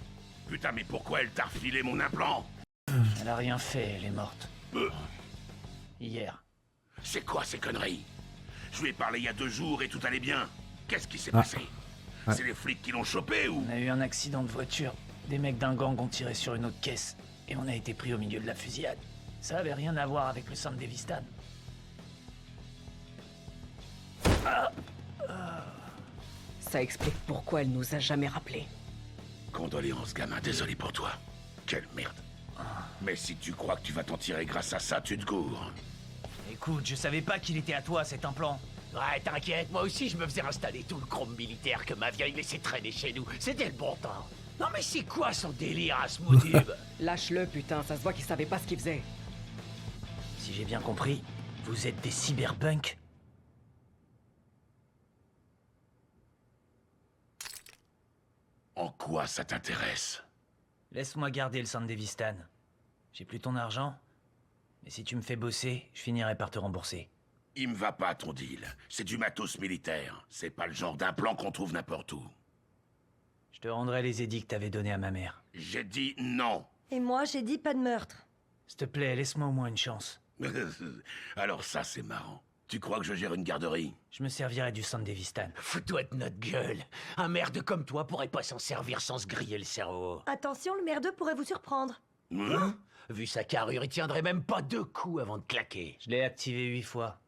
Putain, mais pourquoi elle t'a refilé mon implant? Elle a rien fait, elle est morte. Hier. C'est quoi ces conneries? Je lui ai parlé il y a 2 jours et tout allait bien. Qu'est-ce qui s'est Ah. passé? Ouais. C'est les flics qui l'ont chopé ou? On a eu un accident de voiture. Des mecs d'un gang ont tiré sur une autre caisse. Et on a été pris au milieu de la fusillade. Ça avait rien à voir avec le Sandevistan. Ça explique pourquoi elle nous a jamais rappelés. Condoléances, gamin, désolé pour toi. Quelle merde. Mais si tu crois que tu vas t'en tirer grâce à ça, tu te gourres. Écoute, je savais pas qu'il était à toi, cet implant. Ouais, t'inquiète, moi aussi je me faisais installer tout le chrome militaire que ma vieille laissait traîner chez nous. C'était le bon temps. Non mais c'est quoi son délire à ce modube? Lâche-le, putain, ça se voit qu'il savait pas ce qu'il faisait. Si j'ai bien compris, vous êtes des cyberpunks? En quoi ça t'intéresse? Laisse-moi garder le Sandevistan. J'ai plus ton argent, mais si tu me fais bosser, je finirai par te rembourser. Il me va pas ton deal. C'est du matos militaire. C'est pas le genre d'implant qu'on trouve n'importe où. Je te rendrai les édits que t'avais donnés à ma mère. J'ai dit non. Et moi, j'ai dit pas de meurtre. S'il te plaît, laisse-moi au moins une chance. Alors ça, c'est marrant. Tu crois que je gère une garderie? Je me servirai du Sandevistan. Fous-toi de notre gueule. Un merde comme toi pourrait pas s'en servir sans se griller le cerveau. Attention, le merdeux pourrait vous surprendre. Hein? Vu sa carrure, il tiendrait même pas 2 coups avant de claquer. Je l'ai activé 8 fois.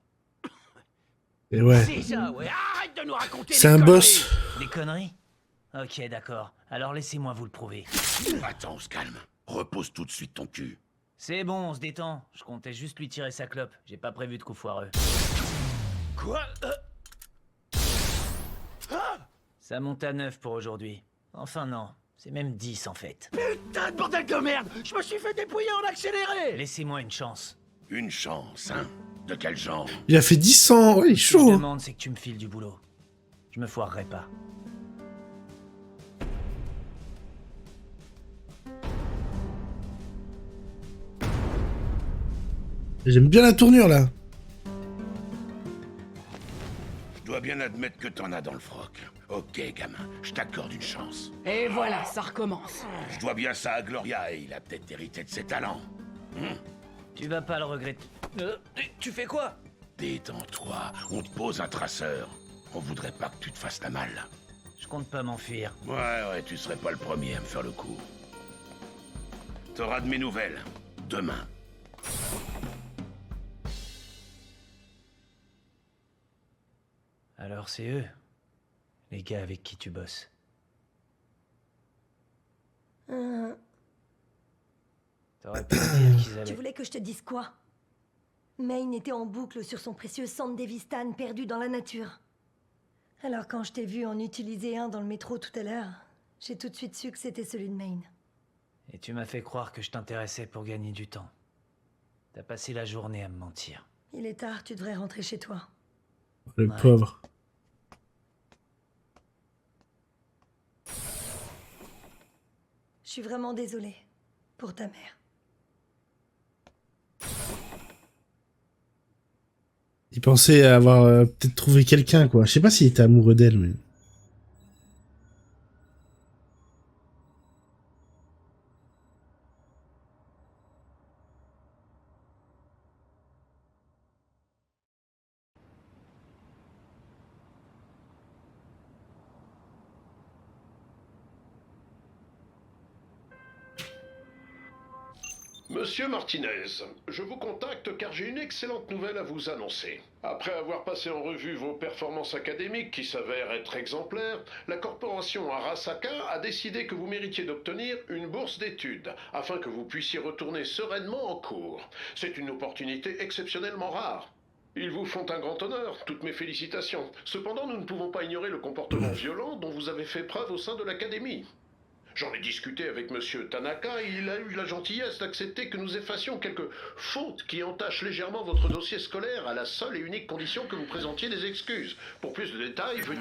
Et ouais. C'est ça, ouais. Arrête de nous raconter C'est des un conneries. boss. Des conneries? Ok, d'accord. Alors laissez-moi vous le prouver. Attends, on se calme. Repose tout de suite ton cul. C'est bon, on se détend. Je comptais juste lui tirer sa clope. J'ai pas prévu de coup foireux. Quoi? Ça monte à 9 pour aujourd'hui. Enfin non, c'est même 10 en fait. Putain de bordel de merde! Je me suis fait dépouiller en accéléré! Laissez-moi une chance. Une chance, hein? De quel genre? Il a fait 10 ans, ouais, il est Ce que je chaud. demande, c'est que tu me files du boulot. Je me foirerai pas. J'aime bien la tournure là. Je dois bien admettre que t'en as dans le froc. Ok, gamin, je t'accorde une chance. Et voilà, ça recommence. Je dois bien ça à Gloria et il a peut-être hérité de ses talents. Tu vas pas le regretter. Tu fais quoi? Détends-toi, on te pose un traceur. On voudrait pas que tu te fasses la malle. Je compte pas m'enfuir. Ouais, tu serais pas le premier à me faire le coup. T'auras de mes nouvelles, demain. Alors c'est eux, les gars avec qui tu bosses. T'aurais pu me dire qu'ils Tu allaient... voulais que je te dise quoi? Maine était en boucle sur son précieux Sandevistan perdu dans la nature. Alors quand je t'ai vu en utiliser un dans le métro tout à l'heure, j'ai tout de suite su que c'était celui de Maine. Et tu m'as fait croire que je t'intéressais pour gagner du temps. T'as passé la journée à me mentir. Il est tard, tu devrais rentrer chez toi. Le pauvre. Je suis vraiment désolée pour ta mère. Il pensait avoir peut-être trouvé quelqu'un, quoi. Je sais pas s'il était amoureux d'elle, mais... Monsieur Martinez, je vous contacte car j'ai une excellente nouvelle à vous annoncer. Après avoir passé en revue vos performances académiques qui s'avèrent être exemplaires, la corporation Arasaka a décidé que vous méritiez d'obtenir une bourse d'études afin que vous puissiez retourner sereinement en cours. C'est une opportunité exceptionnellement rare. Ils vous font un grand honneur, toutes mes félicitations. Cependant, nous ne pouvons pas ignorer le comportement violent dont vous avez fait preuve au sein de l'académie. J'en ai discuté avec Monsieur Tanaka et il a eu la gentillesse d'accepter que nous effacions quelques fautes qui entachent légèrement votre dossier scolaire à la seule et unique condition que vous présentiez des excuses. Pour plus de détails, veuillez...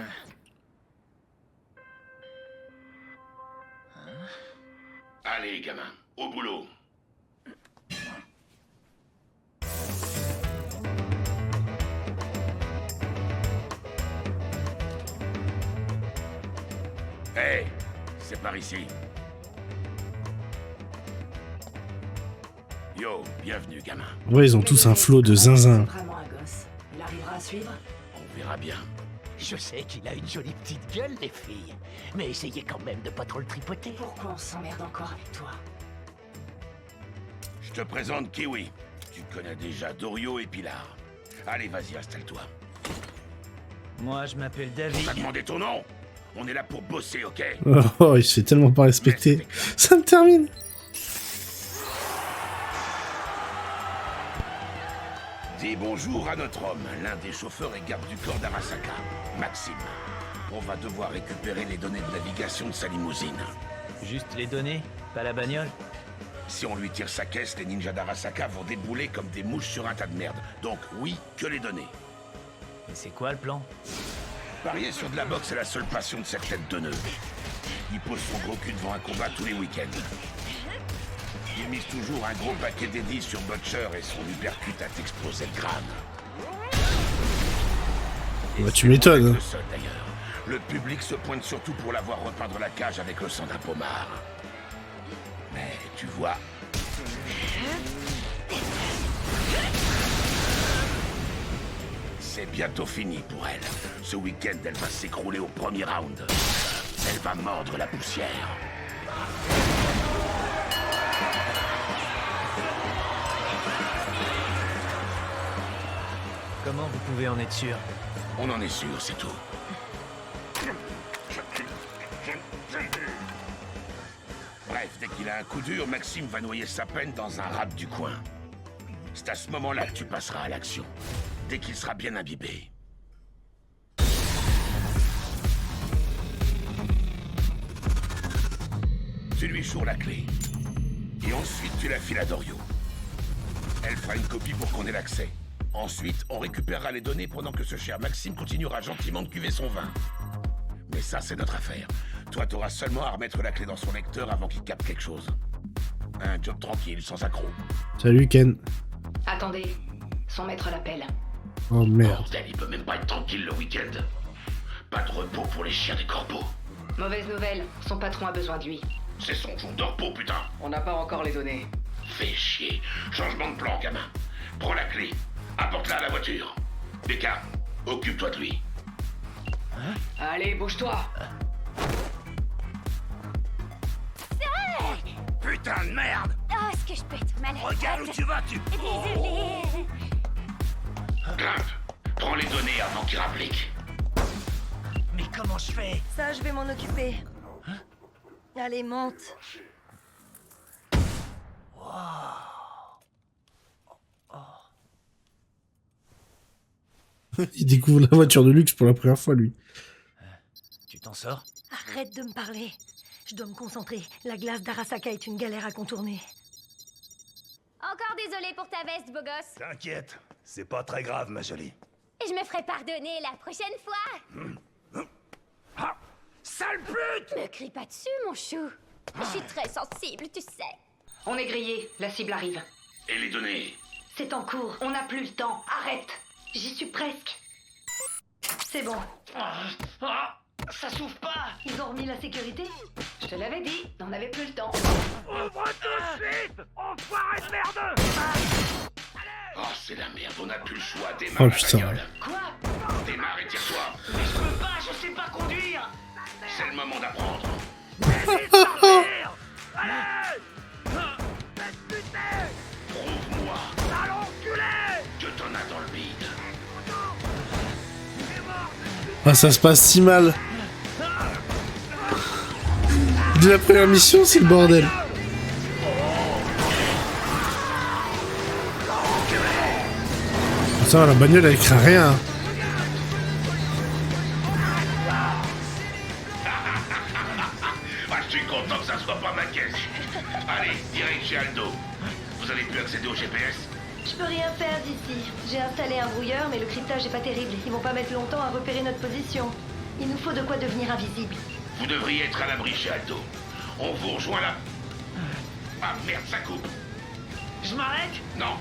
Allez, gamin, au boulot. c'est par ici. Yo, bienvenue, gamin. Ouais, ils ont tous un flot de zinzin. Vraiment un gosse. Il arrivera à suivre? On verra bien. Je sais qu'il a une jolie petite gueule, les filles. Mais essayez quand même de pas trop le tripoter. Pourquoi on s'emmerde encore avec toi? Je te présente Kiwi. Tu connais déjà Dorio et Pilar. Allez, vas-y, installe-toi. Moi, je m'appelle On David. t'a demandé ton nom? On est là pour bosser, ok? Oh, il se fait tellement pas respecter. Ça me termine. Dis bonjour à notre homme, l'un des chauffeurs et gardes du corps d'Arasaka, Maxime. On va devoir récupérer les données de navigation de sa limousine. Juste les données, pas la bagnole. Si on lui tire sa caisse, les ninjas d'Arasaka vont débouler comme des mouches sur un tas de merde. Donc oui, que les données. Et c'est quoi le plan? Parier sur de la boxe est la seule passion de cette tête de nœud. Il pose son gros cul devant un combat tous les week-ends. Il mise toujours un gros paquet d'édits sur Butcher et son hypercute à t'exploser le crâne. Bah, tu m'étonnes. Le seul d'ailleurs. Le public se pointe surtout pour la voir repeindre la cage avec le sang d'un pommard. Mais tu vois... C'est bientôt fini pour elle. Ce week-end, elle va s'écrouler au premier round. Elle va mordre la poussière. Comment vous pouvez en être sûr? On en est sûr, c'est tout. Bref, dès qu'il a un coup dur, Maxime va noyer sa peine dans un rap du coin. C'est à ce moment-là que tu passeras à l'action. Dès qu'il sera bien imbibé. Tu lui chours la clé. Et ensuite, tu la files à Dorio. Elle fera une copie pour qu'on ait l'accès. Ensuite, on récupérera les données pendant que ce cher Maxime continuera gentiment de cuver son vin. Mais ça, c'est notre affaire. Toi, t'auras seulement à remettre la clé dans son lecteur avant qu'il capte quelque chose. Un job tranquille, sans accroc. Salut Ken. Attendez, son maître l'appelle. Oh merde. Bordel, il peut même pas être tranquille le week-end. Pas de repos pour les chiens des corbeaux. Mauvaise nouvelle, son patron a besoin de lui. C'est son jour de repos, putain. On n'a pas encore les données. Fais chier. Changement de plan, gamin. Prends la clé. Apporte-la à la voiture. Becca, occupe-toi de lui. Allez, bouge-toi. Putain de merde. Oh, est-ce que je peux être malade? Regarde où tu vas, tu... Désolée. Grimpe. Prends les données avant qu'il rapplique. Mais comment je fais? Ça, je vais m'en occuper. Allez, monte. Il découvre la voiture de luxe pour la première fois, lui. Tu t'en sors? Arrête de me parler. Je dois me concentrer. La glace d'Arasaka est une galère à contourner. Encore désolé pour ta veste, beau gosse. T'inquiète, c'est pas très grave, ma jolie. Je me ferai pardonner la prochaine fois. Sale pute! Me crie pas dessus, mon chou. Je suis très sensible, tu sais. On est grillé, la cible arrive. Et les données? C'est en cours, on n'a plus le temps. Arrête. J'y suis presque. C'est bon. Ça s'ouvre pas. Ils ont remis la sécurité? Je te l'avais dit, on n'avait plus le temps. Ouvre tout de suite. Enfoiré de merde. Oh, c'est la merde, on n'a plus le choix. Oh, Démarre la putain. bagnole. Quoi? Démarre et tire-toi. Mais je peux pas, je sais pas conduire. C'est le moment d'apprendre. Allez. Prouve-moi Sale enculé. que t'en as dans le bide. Ah, ça se passe si mal. Dès la première mission, c'est le bordel. Ça, la bagnole, elle craint rien. Ah, je suis content que ça soit pas ma caisse. Allez, direct chez Aldo. Vous avez pu accéder au GPS? Je peux rien faire d'ici. J'ai installé un brouilleur, mais le cryptage est pas terrible. Ils vont pas mettre longtemps à repérer notre position. Il nous faut de quoi devenir invisible. Vous devriez être à l'abri chez Aldo. On vous rejoint là. Ah merde, ça coupe. Je m'arrête? Non.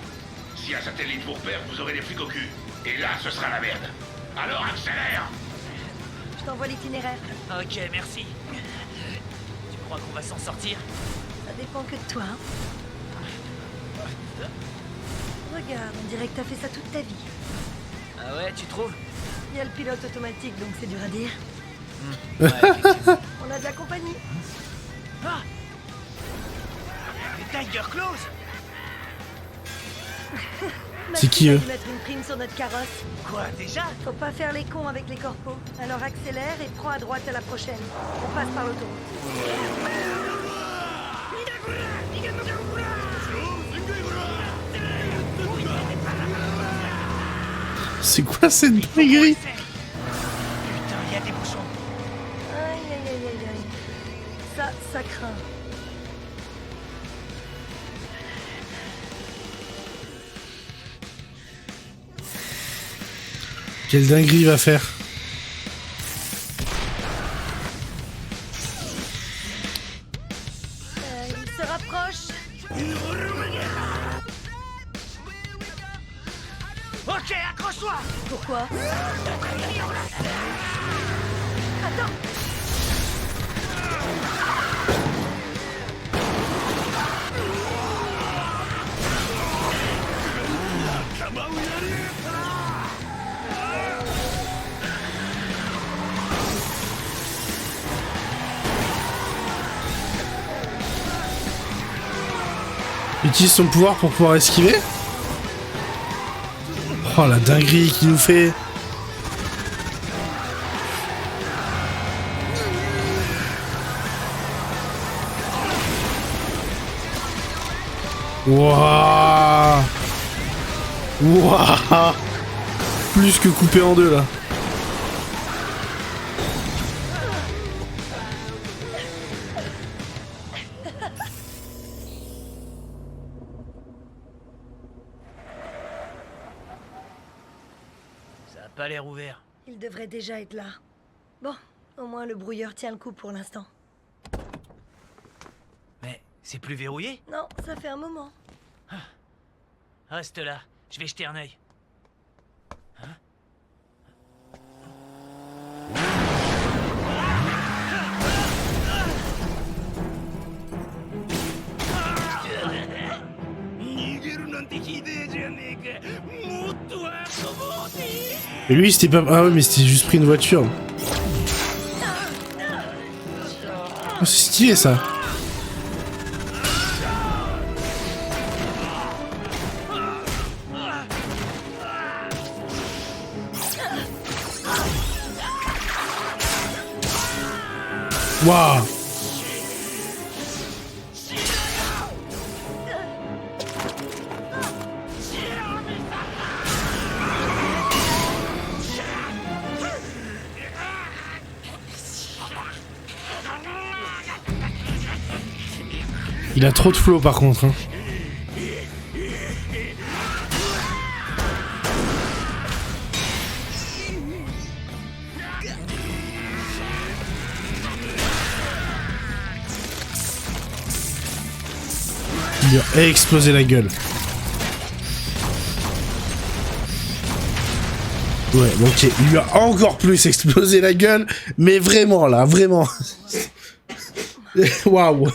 Si un satellite vous repère, vous aurez des flics au cul. Et là, ce sera la merde. Alors accélère. Je t'envoie l'itinéraire. Ok, merci. crois qu'on va s'en sortir? Ça dépend que de toi. Hein. Regarde, on dirait que t'as fait ça toute ta vie. Ah ouais, tu trouves? Il y a le pilote automatique, donc c'est dur à dire. Ouais, effectivement. On a de la compagnie. Ah! Les Tiger Claws! C'est qui, eux? Mettre une prime sur notre carrosse. Quoi, déjà? Faut pas faire les cons avec les corpos. Alors accélère et prends à droite à la prochaine. On passe par l'autoroute. C'est quoi cette dinguerie? Putain, il y a des bouchons. Aïe aïe aïe aïe aïe. Ça craint. Quelle dinguerie il va faire? Il se rapproche. Ok, accroche-toi! Pourquoi? Attends. Il utilise son pouvoir pour pouvoir esquiver? Oh la dinguerie qu'il nous fait! Wouah! Wouah! Plus que coupé en deux là. Ça a pas l'air ouvert. Il devrait déjà être là. Bon, au moins le brouilleur tient le coup pour l'instant. Mais c'est plus verrouillé? Non, ça fait un moment. Reste là, je vais jeter un œil. Et lui c'était pas... Ah ouais mais c'était juste pris une voiture. Oh, c'est stylé ça. Waouh. Il a trop de flow par contre. Hein. Il lui a explosé la gueule. Ouais, ok, il lui a encore plus explosé la gueule, mais vraiment là, vraiment. Waouh.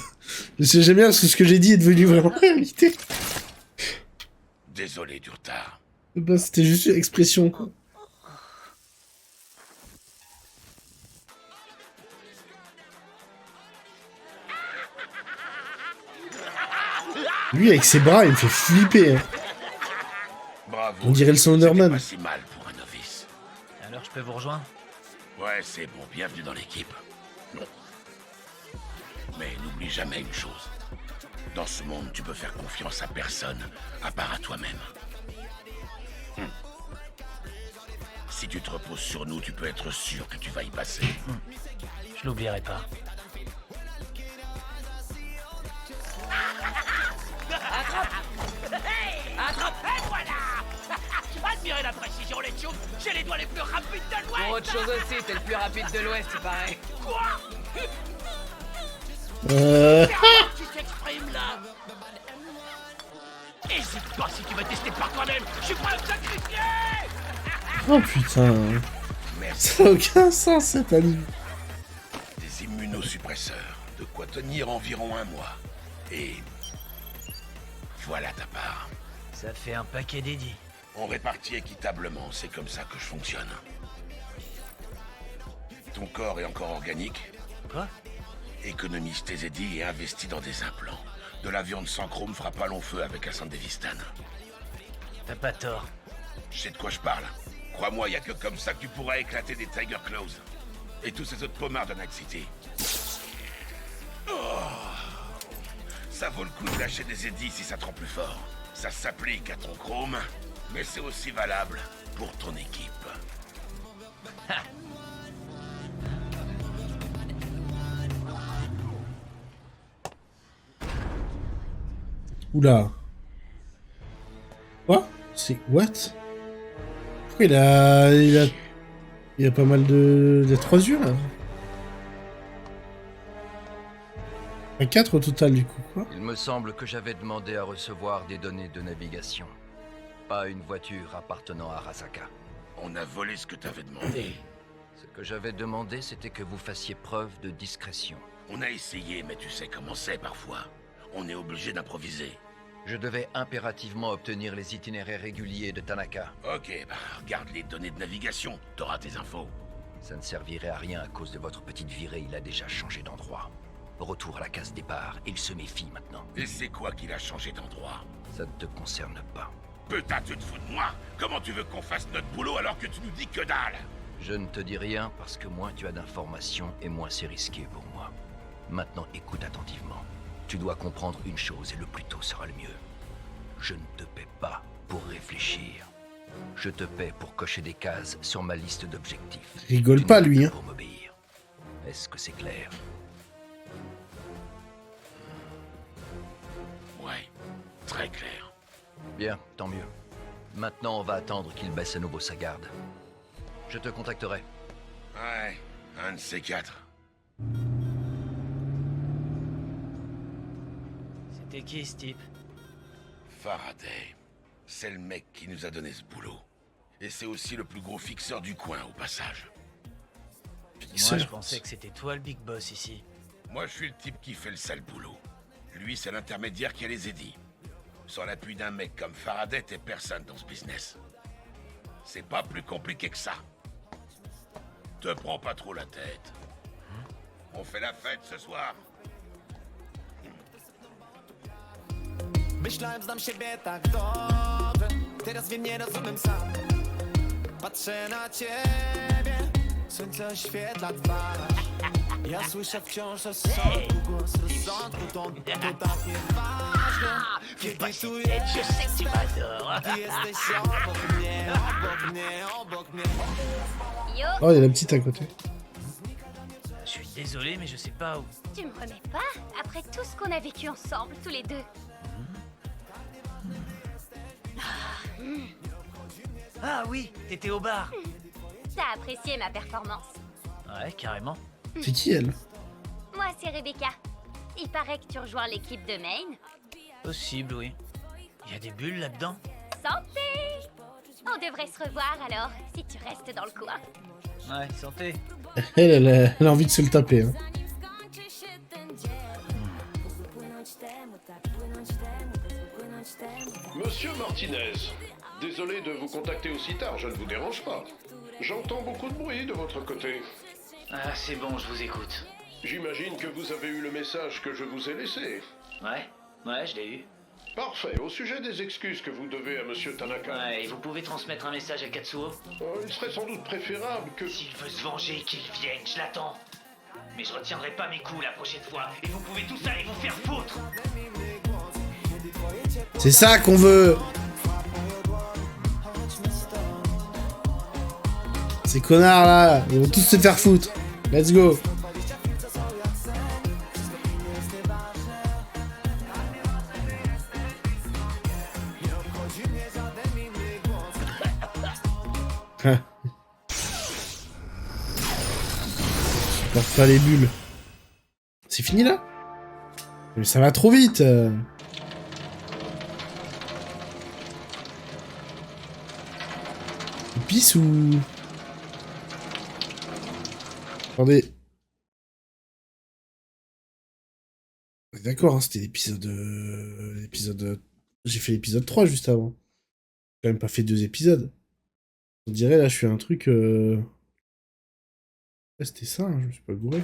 J'aime bien parce que ce que j'ai dit est devenu vraiment réalité. Désolé du retard. Ben, c'était juste une expression, quoi. Lui, avec ses bras, il me fait flipper. Hein. Bravo. On dirait le Slenderman. Pas si mal pour un novice. Alors je peux vous rejoindre? Ouais, c'est bon, bienvenue dans l'équipe. Mais n'oublie jamais une chose. Dans ce monde, tu peux faire confiance à personne, à part à toi-même. Si tu te reposes sur nous, tu peux être sûr que tu vas y passer. Je l'oublierai pas. Attrape! Hey! Attrape! Et voilà! Admirez la précision, les tubes! J'ai les doigts les plus rapides de l'Ouest! Pour autre chose aussi, t'es le plus rapide de l'Ouest, il paraît. Quoi? Tu t'exprimes là! Hésite pas si tu veux tester par toi-même! Je suis prêt à me sacrifier! Oh putain. Ça n'a aucun sens cette anime. Des immunosuppresseurs. De quoi tenir environ 1 mois. Et... voilà ta part. Ça fait un paquet d'édits. On répartit équitablement, c'est comme ça que je fonctionne. Ton corps est encore organique? Quoi? Économise tes édits et investis dans des implants. De la viande sans chrome fera pas long feu avec un Sandevistan. T'as pas tort. Je sais de quoi je parle. Crois-moi, y a que comme ça que tu pourras éclater des Tiger Claws. Et tous ces autres pommards de Night City. Oh, ça vaut le coup de lâcher des édits si ça te rend plus fort. Ça s'applique à ton chrome, mais c'est aussi valable pour ton équipe. Oula. Quoi? C'est... What? Pourquoi il a... Il a pas mal de... Il a 3 yeux, là. 4 au total, du coup, quoi. Il me semble que j'avais demandé à recevoir des données de navigation. Pas une voiture appartenant à Arasaka. On a volé ce que t'avais demandé. Ce que j'avais demandé, c'était que vous fassiez preuve de discrétion. On a essayé, mais tu sais comment c'est parfois. On est obligé d'improviser. Je devais impérativement obtenir les itinéraires réguliers de Tanaka. Ok, bah regarde les données de navigation, t'auras tes infos. Ça ne servirait à rien à cause de votre petite virée, il a déjà changé d'endroit. Retour à la case départ, il se méfie maintenant. Et c'est quoi qu'il a changé d'endroit? Ça ne te concerne pas. Putain, tu te fous de moi? Comment tu veux qu'on fasse notre boulot alors que tu nous dis que dalle? Je ne te dis rien parce que moins tu as d'informations et moins c'est risqué pour moi. Maintenant, écoute attentivement. Tu dois comprendre une chose et le plus tôt sera le mieux. Je ne te paie pas pour réfléchir. Je te paie pour cocher des cases sur ma liste d'objectifs. Rigole pas, lui, hein. Pour m'obéir. Est-ce que c'est clair? Ouais, très clair. Bien, tant mieux. Maintenant, on va attendre qu'il baisse à nouveau sa garde. Je te contacterai. Ouais, un de ces 4. C'était qui, ce type? Faraday. C'est le mec qui nous a donné ce boulot. Et c'est aussi le plus gros fixeur du coin, au passage. Moi, je pensais que c'était toi le big boss ici. Moi, je suis le type qui fait le sale boulot. Lui, c'est l'intermédiaire qui a les édits. Sans l'appui d'un mec comme Faraday, t'es personne dans ce business. C'est pas plus compliqué que ça. Te prends pas trop la tête. On fait la fête ce soir. Myślałem, znam siebie tak dobrze. Teraz wiem, nie rozumiem sam. Patrzę na ciebie, słońce oświetla twarz. Ja słyszę wciąż rozsądku, głos rozsądku, to tak nieważne. Kiedy tu jesteś, ty jesteś obok mnie, obok mnie, obok mnie. Oh, il y a la petite à côté. Je suis désolé, mais je sais pas où. Tu me remets pas? Après tout ce qu'on a vécu ensemble, tous les deux. Ah oui, t'étais au bar. T'as apprécié ma performance? Ouais, carrément. C'est qui, elle? Moi, c'est Rebecca. Il paraît que tu rejoins l'équipe de Maine. Possible, oui. Il y a des bulles là-dedans. Santé! On devrait se revoir alors, si tu restes dans le coin. Ouais, santé. Elle a envie de se le taper, hein. Monsieur Martinez, désolé de vous contacter aussi tard, je ne vous dérange pas. J'entends beaucoup de bruit de votre côté. Ah, c'est bon, je vous écoute. J'imagine que vous avez eu le message que je vous ai laissé. Ouais, je l'ai eu. Parfait. Au sujet des excuses que vous devez à Monsieur Tanaka. Ouais, et vous pouvez transmettre un message à Katsuo? Il serait sans doute préférable que... S'il veut se venger, qu'il vienne, je l'attends. Mais je retiendrai pas mes coups la prochaine fois, et vous pouvez tous aller vous faire foutre. C'est ça qu'on veut. Ces connards là, ils vont tous se faire foutre. Let's go. Je porte pas les bulles. C'est fini là? Mais ça va trop vite. Pisse ou... Attendez. D'accord, hein, c'était l'épisode... J'ai fait l'épisode 3 juste avant. J'ai quand même pas fait 2 épisodes. On dirait, là, je suis un truc... Ouais, c'était ça, hein, je me suis pas gouré.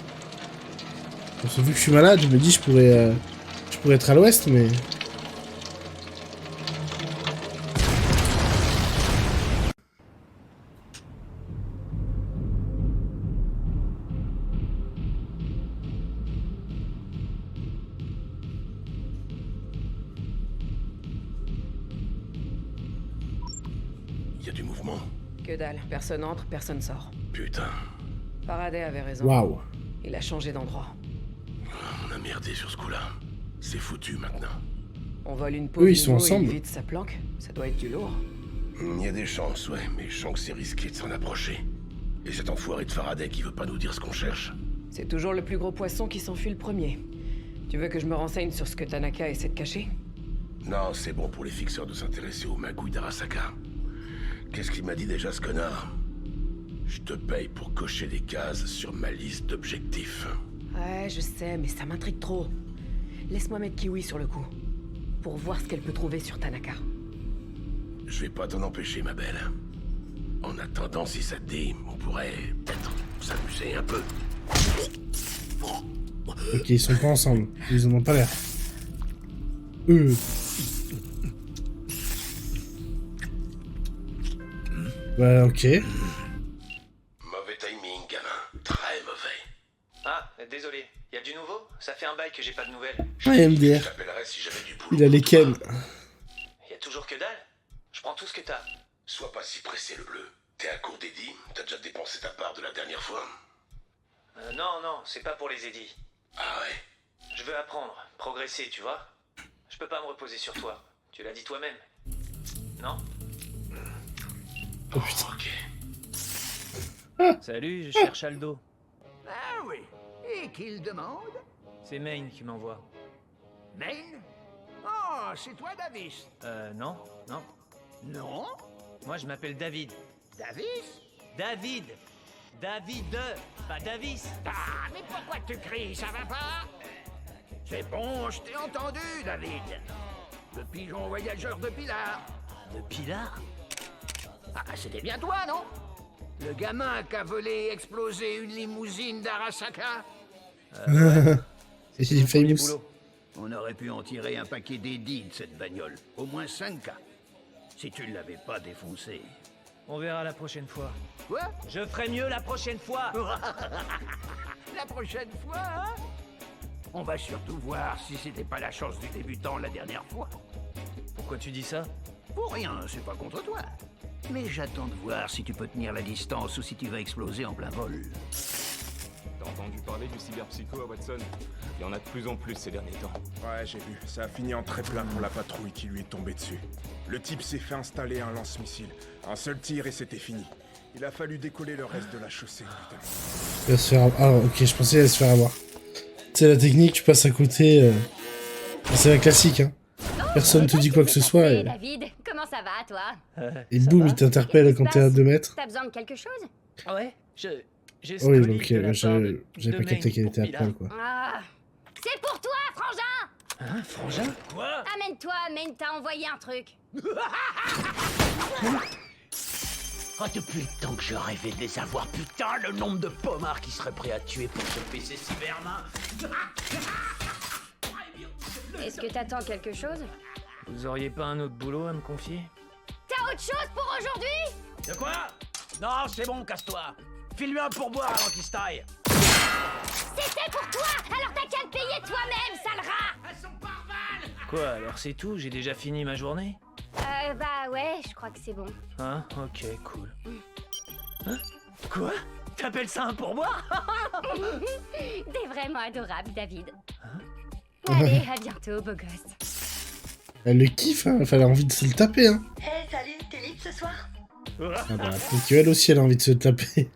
Parce que vu que je suis malade, je me dis je pourrais être à l'ouest, mais... Y a du mouvement. Que dalle, personne entre, personne sort. Putain, Faraday avait raison. Waouh. Il a changé d'endroit. on a merdé sur ce coup-là. C'est foutu maintenant. On vole une peau Eux, ils sont et il ensemble. vide sa planque. Ça doit être du lourd. Il y a des chances, ouais, mais je sens que c'est risqué de s'en approcher. Et cet enfoiré de Faraday qui veut pas nous dire ce qu'on cherche. C'est toujours le plus gros poisson qui s'enfuit le premier. Tu veux que je me renseigne sur ce que Tanaka essaie de cacher? Non, c'est bon pour les fixeurs de s'intéresser aux magouilles d'Arasaka. Qu'est-ce qu'il m'a dit déjà, ce connard? Je te paye pour cocher des cases sur ma liste d'objectifs. Ouais, je sais, mais ça m'intrigue trop. Laisse-moi mettre Kiwi sur le coup. Pour voir ce qu'elle peut trouver sur Tanaka. Je vais pas t'en empêcher, ma belle. En attendant, si ça te dit, on pourrait peut-être s'amuser un peu. Ok, ils sont pas ensemble. Ils en ont pas l'air. Bah, ok. Mauvais timing, gamin. Très mauvais. Ah, désolé. Y a du nouveau? Ça fait un bail que j'ai pas de nouvelles. Ouais, MDR. Je t'appellerai si j'avais du boulot. Il a les ken. Y a toujours que dalle? Je prends tout ce que t'as. Sois pas si pressé, le bleu. T'es à court d'édits? T'as déjà dépensé ta part de la dernière fois? Non, c'est pas pour les édits. Ah ouais? Je veux apprendre, progresser, tu vois? Je peux pas me reposer sur toi. Tu l'as dit toi-même. Non? Oh putain. Ok. Salut, je cherche Aldo. Ah oui. Et qui le demande? C'est Maine qui m'envoie. Maine? Oh, c'est toi, Davis. Non. Non? Moi, je m'appelle David. Davis? David, pas Davis. Ah, mais pourquoi tu cries? Ça va pas? C'est bon, je t'ai entendu, David. Le pigeon voyageur de Pilar. De Pilar? Ah, c'était bien toi, non? Le gamin qui a volé et explosé une limousine d'Arasaka? C'est famous. On aurait pu en tirer un paquet d'édits de cette bagnole. Au moins 5 cas. Si tu ne l'avais pas défoncé. On verra la prochaine fois. Quoi? Je ferai mieux la prochaine fois. La prochaine fois, hein? On va surtout voir si c'était pas la chance du débutant la dernière fois. Pourquoi tu dis ça? Pour rien, c'est pas contre toi. Mais j'attends de voir si tu peux tenir la distance ou si tu vas exploser en plein vol. T'as entendu parler du cyberpsycho à Watson? Il y en a de plus en plus ces derniers temps. Ouais, j'ai vu. Ça a fini en trait-plat pour la patrouille qui lui est tombée dessus. Le type s'est fait installer un lance-missile. Un seul tir et c'était fini. Il a fallu décoller le reste de la chaussée, putain. Il va se faire... Ah, ok, je pensais qu'il allait se faire avoir. C'est la technique, tu passes à côté... C'est la classique, hein. Personne te dit quoi que ce soit et... David, comment ça va, toi? Et boum, il t'interpelle quand t'es à 2 mètres. T'as besoin de quelque chose? Ouais, j'ai ce Oui, colis donc de la part j'avais de pas capté Maine qu'elle pour était à Pilar. poil, quoi. Ah, c'est pour toi, frangin! Hein, frangin? Quoi? Amène-toi, Maine t'a envoyé un truc. Oh, depuis le temps que je rêvais de les avoir, putain, le nombre de pommards qui seraient prêts à tuer pour choper ces cybermains. Est-ce que t'attends quelque chose? Vous auriez pas un autre boulot à me confier? T'as autre chose pour aujourd'hui? De quoi? Non, c'est bon, casse-toi. File-lui un pourboire avant qu'il se taille. C'était pour toi! Alors t'as qu'à le payer toi-même, sale rat! Elles sont par balles. Quoi, alors c'est tout? J'ai déjà fini ma journée? Bah ouais, je crois que c'est bon. Hein? Ok, cool. Hein? Quoi? T'appelles ça un pourboire? T'es vraiment adorable, David. Allez, à bientôt, beau gosse. Elle le kiffe, hein. Elle a envie de se le taper, hein. Hey, salut, t'es libre ce soir? Ah bah, donc elle aussi, elle a envie de se le taper.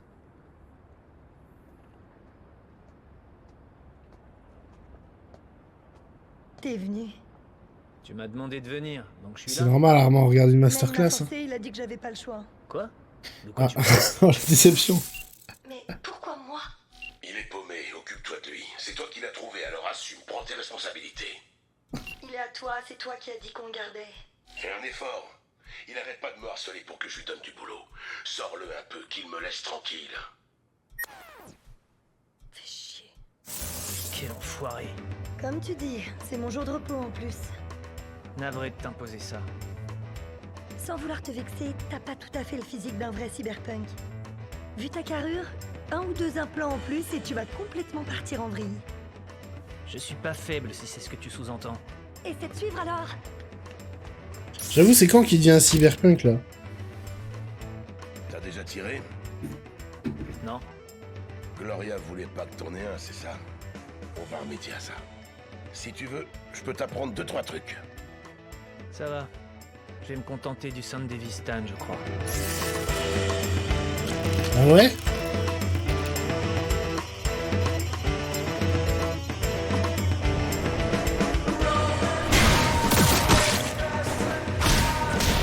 T'es venu. Tu m'as demandé de venir, donc je suis C'est là. normal, Armand regarde une Même masterclass. m'a Hein. forcé, il a dit que j'avais pas le choix. Quoi? Ah, oh, la déception. Mais pourquoi moi? Il est paumé, occupe-toi de lui. C'est toi qui l'as trouvé, alors assume, prends tes responsabilités. Il est à toi, c'est toi qui as dit qu'on le gardait. Fais un effort. Il arrête pas de me harceler pour que je lui donne du boulot. Sors-le un peu, qu'il me laisse tranquille. Fais chier. Quel enfoiré. Comme tu dis, c'est mon jour de repos en plus. Navré de t'imposer ça. Sans vouloir te vexer, t'as pas tout à fait le physique d'un vrai cyberpunk. Vu ta carrure, 1 ou 2 implants en plus et tu vas complètement partir en vrille. Je suis pas faible si c'est ce que tu sous-entends. Essaie de suivre alors. J'avoue, c'est quand qu'il devient un cyberpunk là? T'as déjà tiré? Non. Gloria voulait pas que t'en aies un, c'est ça? On va remédier à ça. Si tu veux, je peux t'apprendre 2-3 trucs. Ça va. Je vais me contenter du San Devistan, je crois. Ah ouais?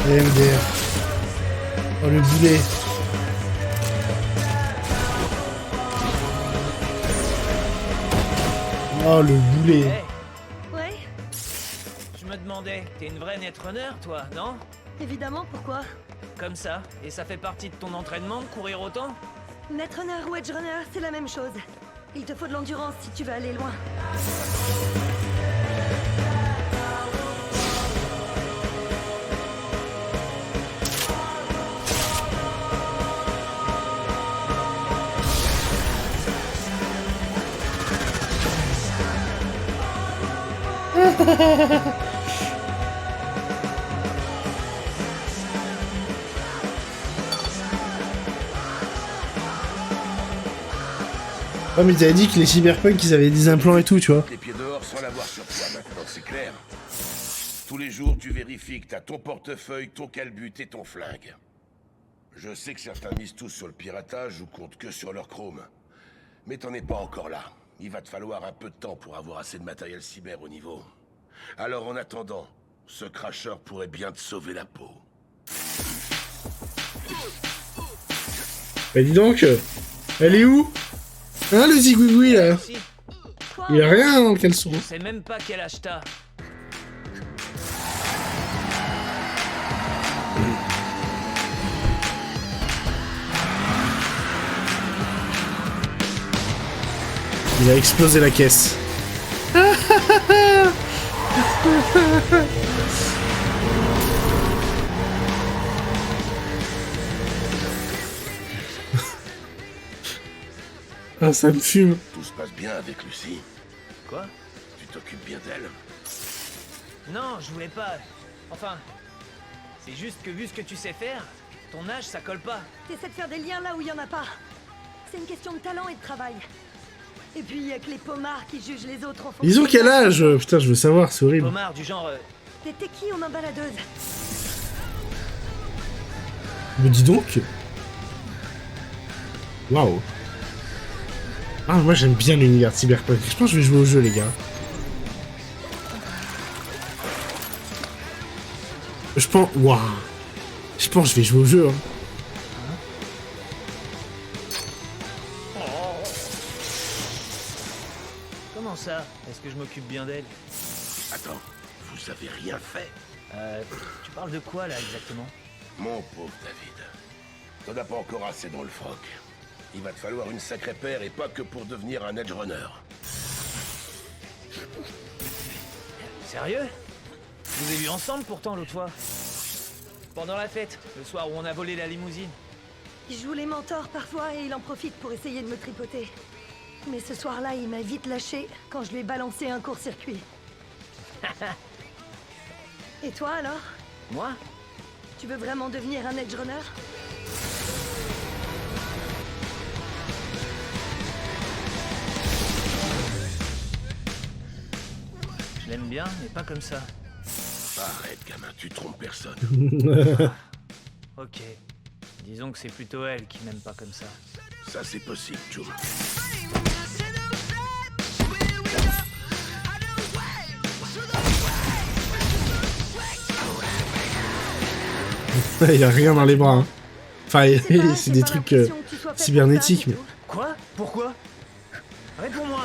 MDR. Oh le boulet. Oh le boulet. Hey, Ouais, je me demandais, t'es une vraie netrunner, toi, non? évidemment, pourquoi? Comme ça, et ça fait partie de ton entraînement de courir autant? Netrunner ou edgerunner, c'est la même chose. Il te faut de l'endurance si tu veux aller loin. Oh mais t'avais dit que les cyberpunk ils avaient des implants et tout, tu vois. Les pieds dehors sans l'avoir sur toi maintenant, c'est clair. Tous les jours, tu vérifies que t'as ton portefeuille, ton calbut et ton flingue. Je sais que certains misent tous sur le piratage ou comptent que sur leur chrome. Mais t'en es pas encore là. Il va te falloir un peu de temps pour avoir assez de matériel cyber au niveau. Alors en attendant, ce cracheur pourrait bien te sauver la peau. Bah dis donc, elle est où? Hein le zigouigoui là? Il a rien dans le caleçon. Je sais même pas quel âge t'as. Il a explosé la caisse. Ah, ça me fume. Tout se passe bien avec Lucie. Quoi? Tu t'occupes bien d'elle? Non, je voulais pas. Enfin, c'est juste que vu ce que tu sais faire, ton âge ça colle pas. T'essaies de faire des liens là où il y en a pas. C'est une question de talent et de travail. Et puis y'a que les pommards qui jugent les autres en fonction. Ils ont quel âge? Putain, je veux savoir, c'est horrible. Pommard du genre. T'es qui aux mains baladeuses? Mais dis donc. Waouh. Ah, moi j'aime bien l'univers de Cyberpunk. Je pense que je vais jouer au jeu, les gars. Je pense. Waouh. Je pense que je vais jouer au jeu. Hein. Comment ça? Est-ce que je m'occupe bien d'elle? Attends, vous avez rien fait? Tu parles de quoi là exactement? Mon pauvre David, t'en as pas encore assez dans le froc. Il va te falloir une sacrée paire et pas que pour devenir un edgerunner. Sérieux? Je vous ai vus ensemble pourtant l'autre fois. Pendant la fête, le soir où on a volé la limousine. Il joue les mentors parfois et il en profite pour essayer de me tripoter. Mais ce soir-là, il m'a vite lâché quand je lui ai balancé un court-circuit. Et toi alors? Moi? Tu veux vraiment devenir un edgerunner? Je l'aime bien, mais pas comme ça. Arrête, gamin, tu trompes personne. Ok. Disons que c'est plutôt elle qui m'aime pas comme ça. Ça, c'est possible, Joe. Il y a rien dans les bras. Hein. Enfin, c'est des trucs cybernétiques. Mais... Quoi? Pourquoi? Réponds-moi.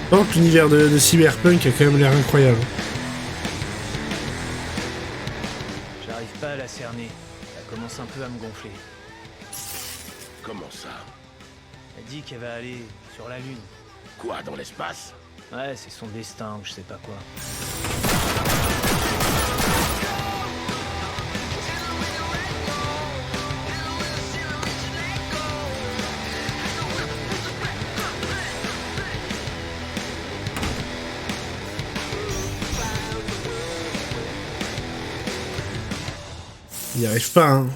Par contre, l'univers de Cyberpunk a quand même l'air incroyable. J'arrive pas à la cerner. Elle commence un peu à me gonfler. Comment ça? Elle dit qu'elle va aller sur la Lune. Quoi, dans l'espace? Ouais, c'est son destin ou je sais pas quoi. Il y arrive pas, hein.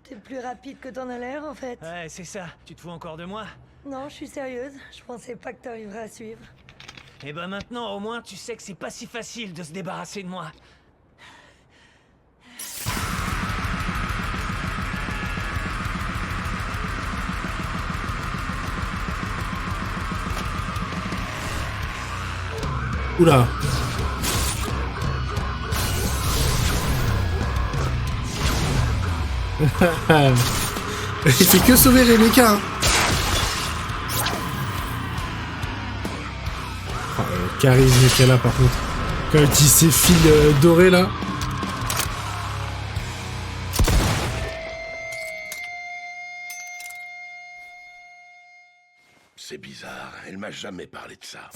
T'es plus rapide que t'en as l'air, en fait. Ouais, c'est ça. Tu te fous encore de moi? Non, je suis sérieuse. Je pensais pas que t'arriverais à suivre. Et ben maintenant, au moins, tu sais que c'est pas si facile de se débarrasser de moi. Oula. Il fait que sauver les mechas. Hein. Oh, le charisme qu'elle a par contre. Quand elle utilise ses fils dorés là. C'est bizarre, elle m'a jamais parlé de ça.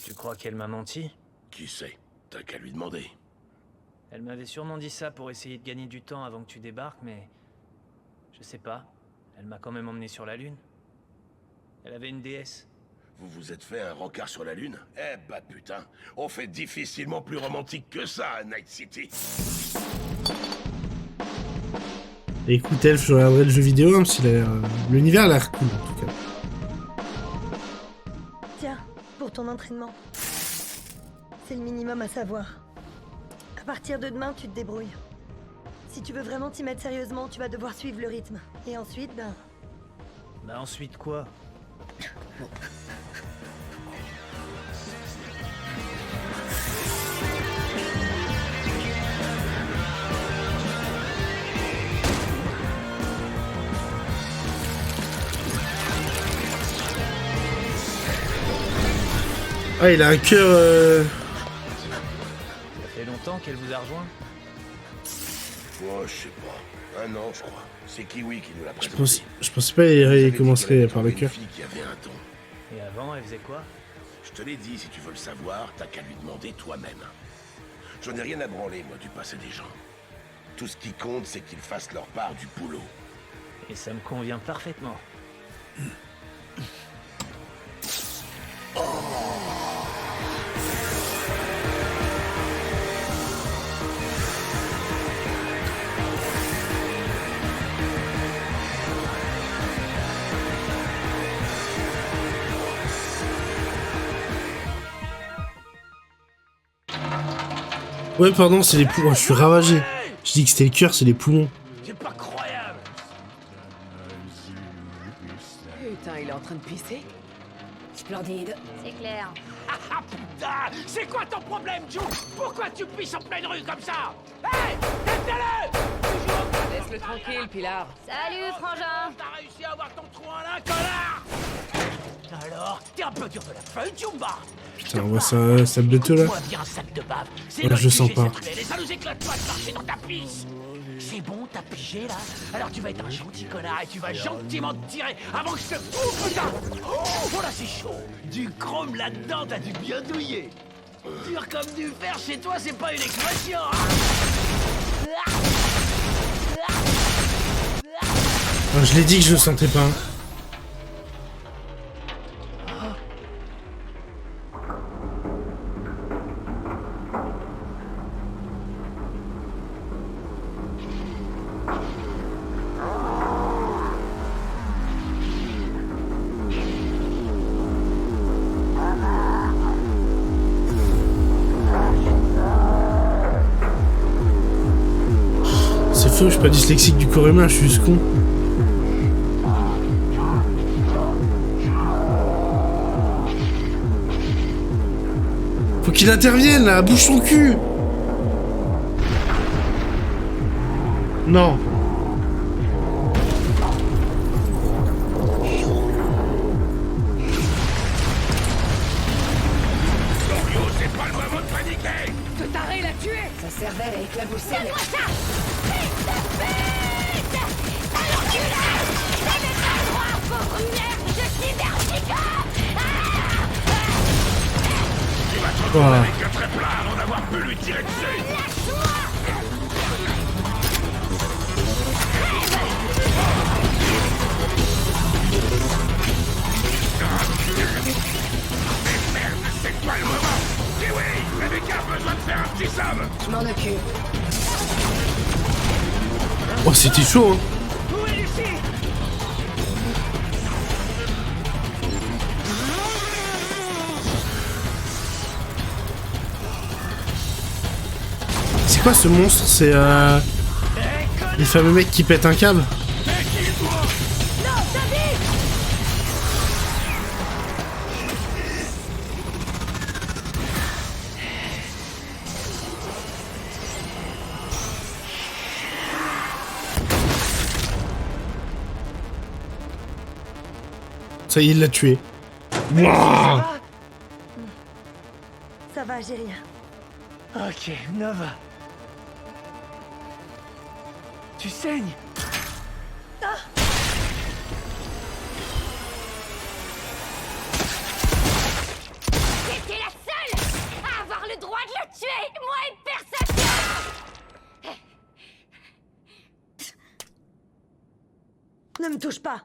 Tu crois qu'elle m'a menti? Qui sait? T'as qu'à lui demander. Elle m'avait sûrement dit ça pour essayer de gagner du temps avant que tu débarques, mais... Je sais pas. Elle m'a quand même emmené sur la Lune. Elle avait une déesse. Vous vous êtes fait un rencard sur la Lune? Eh bah putain, on fait difficilement plus romantique que ça à Night City. Écoute, Elf, je regarderai le jeu vidéo, même si l'univers a l'air cool en tout cas. Tiens, pour ton entraînement. C'est le minimum à savoir. À partir de demain, tu te débrouilles. Si tu veux vraiment t'y mettre sérieusement, tu vas devoir suivre le rythme. Et ensuite, Bah ensuite quoi? Ah, il a un cœur... Ça fait longtemps qu'elle vous a rejoint? Oh, je sais pas. Un an, je crois. C'est Kiwi qui nous l'a présenté. Je pensais pas qu'il commencerait par le cœur. Qui avait un don. Et avant, elle faisait quoi? Je te l'ai dit, si tu veux le savoir, t'as qu'à lui demander toi-même. J'en ai rien à branler, moi, du passé des gens. Tout ce qui compte, c'est qu'ils fassent leur part du boulot. Et ça me convient parfaitement. Ouais, pardon, c'est les poumons. Je suis ravagé. Je dis que c'était le cœur, c'est les poumons. C'est pas croyable. Putain, il est en train de pisser. Splendide. C'est clair. Ah putain, c'est quoi ton problème, Joe? Pourquoi tu pisses en pleine rue comme ça? Hey, laisse-le! Laisse-le tranquille, Pilar. Salut, frangin. T'as réussi à avoir ton trou en un, connard! Alors, t'es un peu dur de la feuille, Jumba. Putain, on voit ça bleuteux là. Moi, bien un sac de bave. Ouais, je le sens pas. Et ça nous éclate pas de marcher dans ta pisse. C'est bon, t'as pigé là? Alors tu vas être un gentil connard et tu vas gentiment te tirer avant que je te coupe, putain! Oh là, c'est chaud! Du chrome là-dedans, t'as dû bien douiller. Dur comme du fer chez toi, c'est pas une expression! Je l'ai dit que je le sentais pas. C'est faux, je suis pas dyslexique du corps humain, je suis juste con. Faut qu'il intervienne là, bouge son cul. Non. cervelle a éclaboussé. Donne-moi ça! Fils de pute! Sale enculé! T'avais pas le droit, pauvre merde de cyberpsycho! Tu vas te retrouver avec un très plat avant d'avoir pu lui tirer dessus. Merde, c'est toi le moment. Kiwi, Rebecca a besoin de faire un petit somme. Je m'en occupe. Oh, c'était chaud, hein. Où est Lucie? C'est quoi ce monstre? C'est les fameux mecs qui pètent un câble. Ça y est, il l'a tué. Wouah. Ça va, j'ai rien. Ok, Nova. Tu saignes. J'étais la seule à avoir le droit de le tuer! Moi et personne d'autre! Ne me touche pas.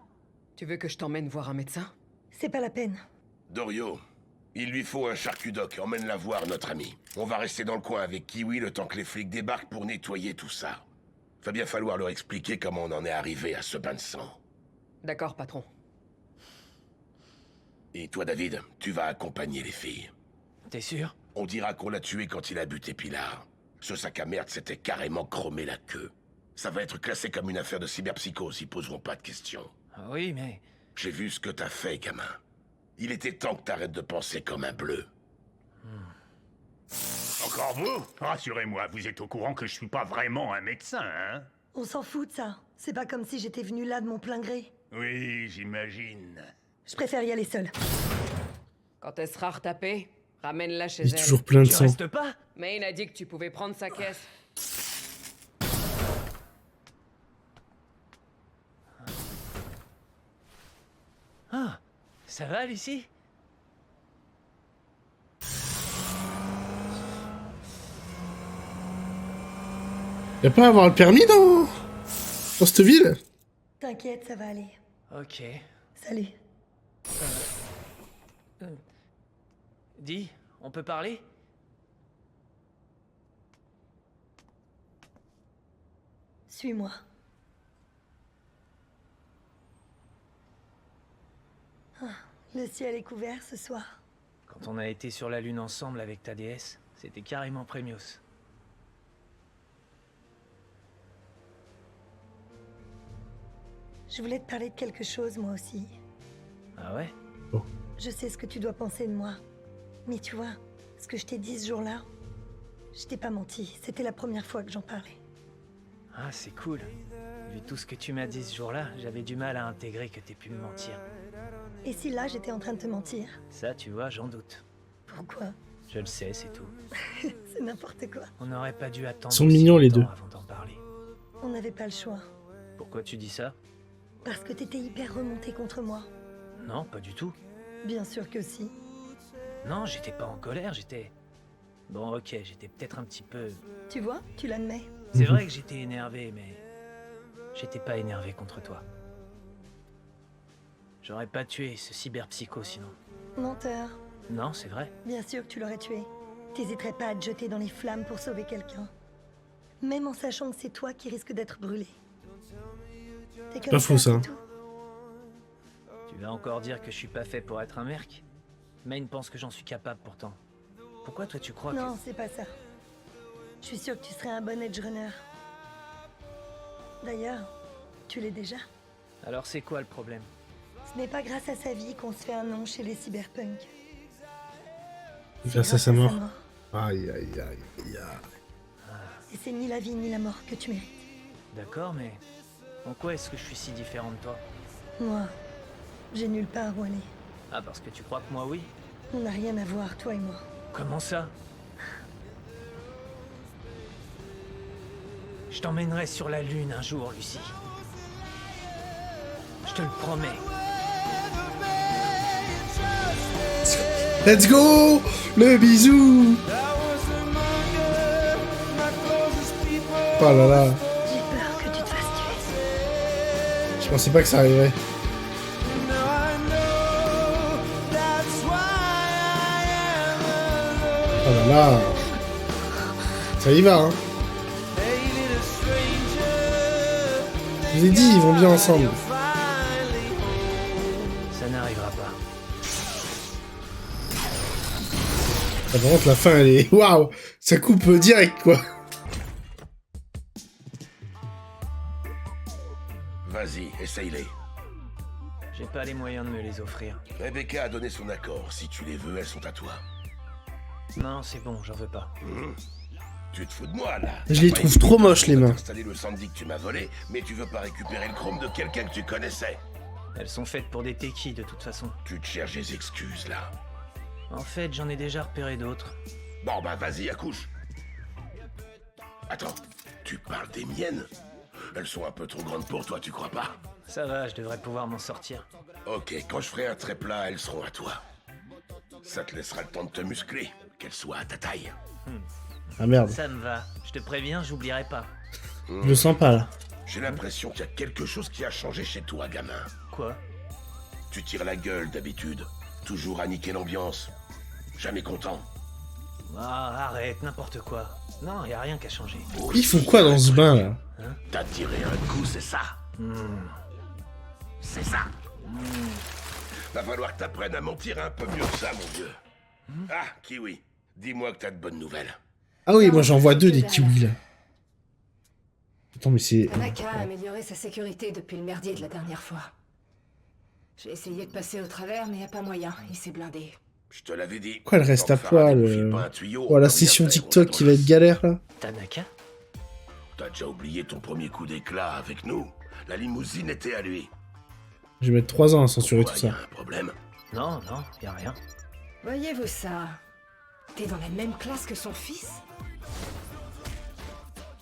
Tu veux que je t'emmène voir un médecin? C'est pas la peine. Dorio, il lui faut un charcudoc. Emmène-la voir, notre ami. On va rester dans le coin avec Kiwi le temps que les flics débarquent pour nettoyer tout ça. Va bien falloir leur expliquer comment on en est arrivé à ce bain de sang. D'accord, patron. Et toi, David, tu vas accompagner les filles. T'es sûr? On dira qu'on l'a tué quand il a buté Pilar. Ce sac à merde s'était carrément chromé la queue. Ça va être classé comme une affaire de cyberpsychose, ils poseront pas de questions. Ah oui, mais... J'ai vu ce que t'as fait, gamin. Il était temps que t'arrêtes de penser comme un bleu. Encore vous? Rassurez-moi, vous êtes au courant que je suis pas vraiment un médecin, hein? On s'en fout de ça. C'est pas comme si j'étais venue là de mon plein gré. Oui, j'imagine. Je préfère y aller seule. Quand elle sera retapée, ramène-la chez Il elle. est toujours plein de Tu sang. restes pas? Mais il a dit que tu pouvais prendre sa caisse. Ah, ça va, Lucie? Y'a pas à avoir le permis dans cette ville? T'inquiète, ça va aller. Ok. Salut. Dis, on peut parler? Suis-moi. Ah, le ciel est couvert ce soir. Quand on a été sur la Lune ensemble avec ta déesse, c'était carrément Premios. Je voulais te parler de quelque chose, moi aussi. Ah ouais? Je sais ce que tu dois penser de moi. Mais tu vois, ce que je t'ai dit ce jour-là, je t'ai pas menti. C'était la première fois que j'en parlais. Ah, c'est cool. Vu tout ce que tu m'as dit ce jour-là, j'avais du mal à intégrer que t'aies pu me mentir. Et si là, j'étais en train de te mentir? Ça, tu vois, j'en doute. Pourquoi? Je le sais, c'est tout. C'est n'importe quoi. On n'aurait pas dû attendre Ils sont aussi mignons, les longtemps deux. avant d'en parler. On n'avait pas le choix. Pourquoi tu dis ça? Parce que t'étais hyper remonté contre moi. Non, pas du tout. Bien sûr que si. Non, j'étais pas en colère, j'étais... Bon, ok, j'étais peut-être un petit peu... Tu vois, tu l'admets. C'est vrai que j'étais énervé, mais... J'étais pas énervé contre toi. J'aurais pas tué ce cyberpsycho sinon. Menteur. Non, c'est vrai. Bien sûr que tu l'aurais tué. T'hésiterais pas à te jeter dans les flammes pour sauver quelqu'un. Même en sachant que c'est toi qui risque d'être brûlé. T'es comme Pas faux, ça. c'est tout. Tu vas encore dire que je suis pas fait pour être un merc? Maine pense que j'en suis capable pourtant. Pourquoi toi tu crois Non, c'est pas ça. Je suis sûre que tu serais un bon edge runner. D'ailleurs, tu l'es déjà. que... Alors c'est quoi le problème? Ce n'est pas grâce à sa vie qu'on se fait un nom chez les cyberpunks. Grâce à sa mort. Aïe, aïe, aïe, aïe. Et c'est ni la vie ni la mort que tu mérites. D'accord, mais... En quoi est-ce que je suis si différent de toi? Moi, j'ai nulle part où aller. Ah, parce que tu crois que moi oui? On n'a rien à voir, toi et moi. Comment ça? Je t'emmènerai sur la Lune un jour, Lucie. Je te le promets. Let's go! Le bisou! Oh là là. J'ai peur que tu te fasses tuer. Je pensais pas que ça arriverait. Oh là là. Ça y va, hein. Je vous ai dit, ils vont bien ensemble. Ça n'arrivera pas. Ah, par contre, la fin, elle est... Waouh! Ça coupe direct, quoi. Vas-y, essaye-les. J'ai pas les moyens de me les offrir. Rebecca a donné son accord. Si tu les veux, elles sont à toi. Non, c'est bon, j'en veux pas. Tu te fous de moi, là? Je les trouve trop moches, les mains. Installer le Sandy que tu m'as volé, mais tu veux pas récupérer le chrome de quelqu'un que tu connaissais. Elles sont faites pour des techies, de toute façon. Tu te cherches des excuses, là. En fait, j'en ai déjà repéré d'autres. Bon, bah vas-y, accouche. Attends, tu parles des miennes? Elles sont un peu trop grandes pour toi, tu crois pas? Ça va, je devrais pouvoir m'en sortir. Ok, quand je ferai un trait plat, elles seront à toi. Ça te laissera le temps de te muscler, qu'elles soient à ta taille. Ah merde. Ça me va. Je te préviens, j'oublierai pas. Je le sens pas, là. J'ai l'impression qu'il y a quelque chose qui a changé chez toi, gamin. Quoi? Tu tires la gueule d'habitude. Toujours à niquer l'ambiance. Jamais content. Ah, arrête, n'importe quoi. Non, y a rien qu'à changer. Ils font quoi dans ce bain, là? T'as tiré un coup, c'est ça? C'est ça? Va falloir que t'apprennes à mentir un peu mieux que ça, mon vieux. Ah, Kiwi, dis-moi que t'as de bonnes nouvelles. Ah oui, moi j'en vois deux des kiwis, là. Attends, mais c'est... Tanaka a amélioré sa sécurité depuis le merdier de la dernière fois. J'ai essayé de passer au travers, mais y a pas moyen, il s'est blindé. Je te l'avais dit. Pourquoi elle reste à poil Oh, la session TikTok qui va être galère, là. Tanaka? T'as déjà oublié ton premier coup d'éclat avec nous. La limousine était à lui. Je vais mettre 3 ans à censurer tout ça. Un problème? Non, y a rien. Voyez-vous ça? T'es dans la même classe que son fils?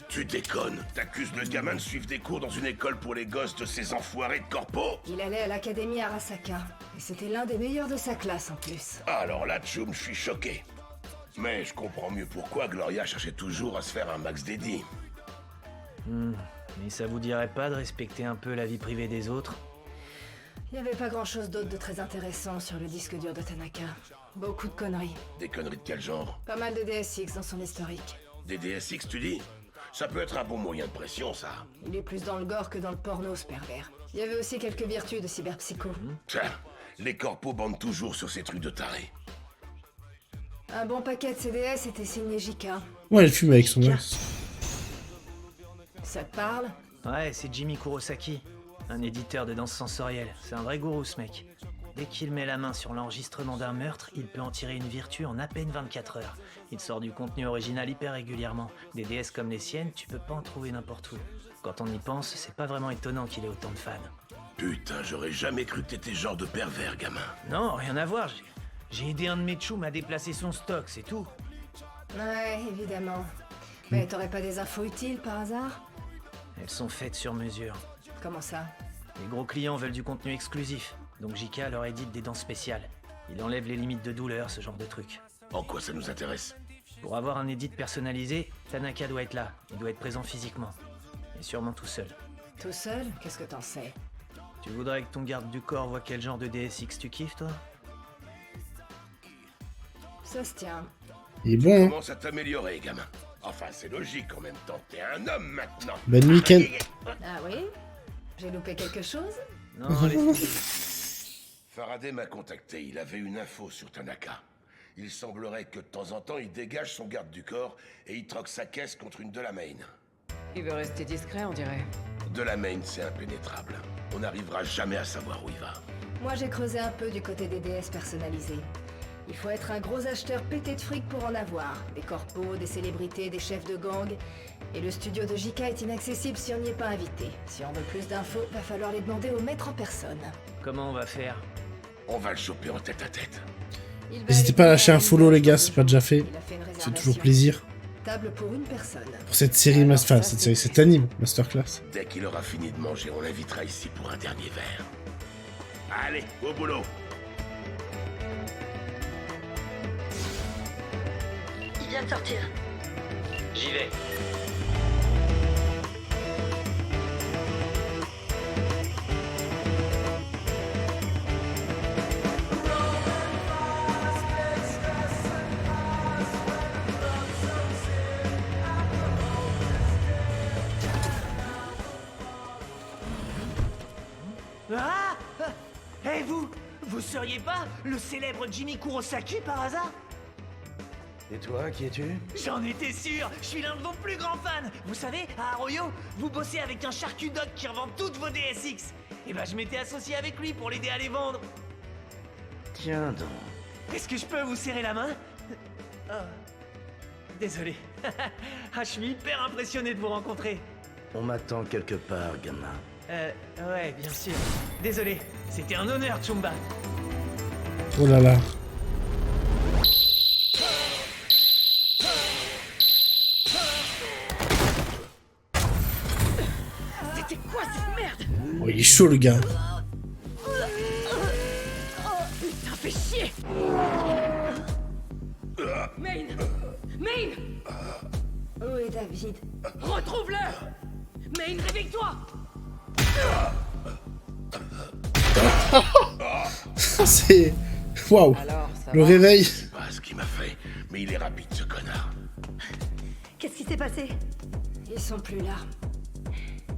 Tu déconnes. T'accuses le gamin de suivre des cours dans une école pour les gosses de ces enfoirés de corpo? Il allait à l'académie Arasaka, et c'était l'un des meilleurs de sa classe en plus. Alors là, Tchoum, je suis choqué. Mais je comprends mieux pourquoi Gloria cherchait toujours à se faire un max dédié. Mais ça vous dirait pas de respecter un peu la vie privée des autres? Il n'y avait pas grand-chose d'autre de très intéressant sur le disque dur de Tanaka. Beaucoup de conneries. Des conneries de quel genre? Pas mal de DSX dans son historique. Des DSX, tu dis? Ça peut être un bon moyen de pression, ça. Il est plus dans le gore que dans le porno, ce pervers. Il y avait aussi quelques vertus de cyberpsycho. Tiens, les corpos bandent toujours sur ces trucs de tarés. Un bon paquet de CDS était signé JK. Ouais, elle fume avec son ex. Ça te parle? Ouais, c'est Jimmy Kurosaki, un éditeur de danse sensorielle. C'est un vrai gourou, ce mec. Dès qu'il met la main sur l'enregistrement d'un meurtre, il peut en tirer une vertu en à peine 24 heures. Il sort du contenu original hyper régulièrement. Des DS comme les siennes, tu peux pas en trouver n'importe où. Quand on y pense, c'est pas vraiment étonnant qu'il ait autant de fans. Putain, j'aurais jamais cru que t'étais genre de pervers, gamin. Non, rien à voir. J'ai aidé un de mes tchoums à déplacer son stock, c'est tout. Ouais, évidemment. Mais t'aurais pas des infos utiles par hasard? Elles sont faites sur mesure. Comment ça? Les gros clients veulent du contenu exclusif, donc JK leur édite des danses spéciales. Il enlève les limites de douleur, ce genre de truc. En quoi ça nous intéresse? Pour avoir un edit personnalisé, Tanaka doit être là. Il doit être présent physiquement. Et sûrement tout seul. Tout seul? Qu'est-ce que t'en sais? Tu voudrais que ton garde du corps voit quel genre de DSX tu kiffes, toi? Ça se tient. Il est bon, hein. Commence à t'améliorer, gamin. Enfin, c'est logique en même temps. T'es un homme maintenant. Bonne week-end. Ah oui? J'ai loupé quelque chose? Non, Faraday m'a contacté. Il avait une info sur Tanaka. Il semblerait que de temps en temps, il dégage son garde du corps et il troque sa caisse contre une Delamain. Il veut rester discret, on dirait. Delamain, c'est impénétrable. On n'arrivera jamais à savoir où il va. Moi, j'ai creusé un peu du côté des DS personnalisés. Il faut être un gros acheteur pété de fric pour en avoir. Des corpos, des célébrités, des chefs de gang. Et le studio de JK est inaccessible si on n'y est pas invité. Si on veut plus d'infos, va falloir les demander au maître en personne. Comment on va faire? On va le choper en tête à tête. N'hésitez pas à lâcher un follow, les gars, c'est pas déjà fait. C'est toujours plaisir. table pour une personne. Pour cette série, enfin, cette série, cet anime, Masterclass. Dès qu'il aura fini de manger, on l'invitera ici pour un dernier verre. Allez, au boulot. Il vient de sortir. J'y vais. Ah! Eh vous seriez pas le célèbre Jimmy Kurosaki par hasard? Et toi, qui es-tu? J'en étais sûr, je suis l'un de vos plus grands fans. Vous savez, à Arroyo, vous bossez avec un charcutoc qui revend toutes vos DSX. Et ben je m'étais associé avec lui pour l'aider à les vendre. Tiens donc. Est-ce que je peux vous serrer la main? Oh. Désolé. Ah, je suis hyper impressionné de vous rencontrer. On m'attend quelque part, gamin. Ouais, bien sûr. Désolé, c'était un honneur, Chumba. Oh là là. C'était quoi cette merde? Oh, il est chaud, le gars. Putain, fais chier! Main! Main! Où est David? Retrouve-le! Main, réveille-toi! C'est... Waouh. Le réveil. Je sais pas ce qu'il m'a fait, mais il est rapide, ce connard. Qu'est-ce qui s'est passé? Ils sont plus là.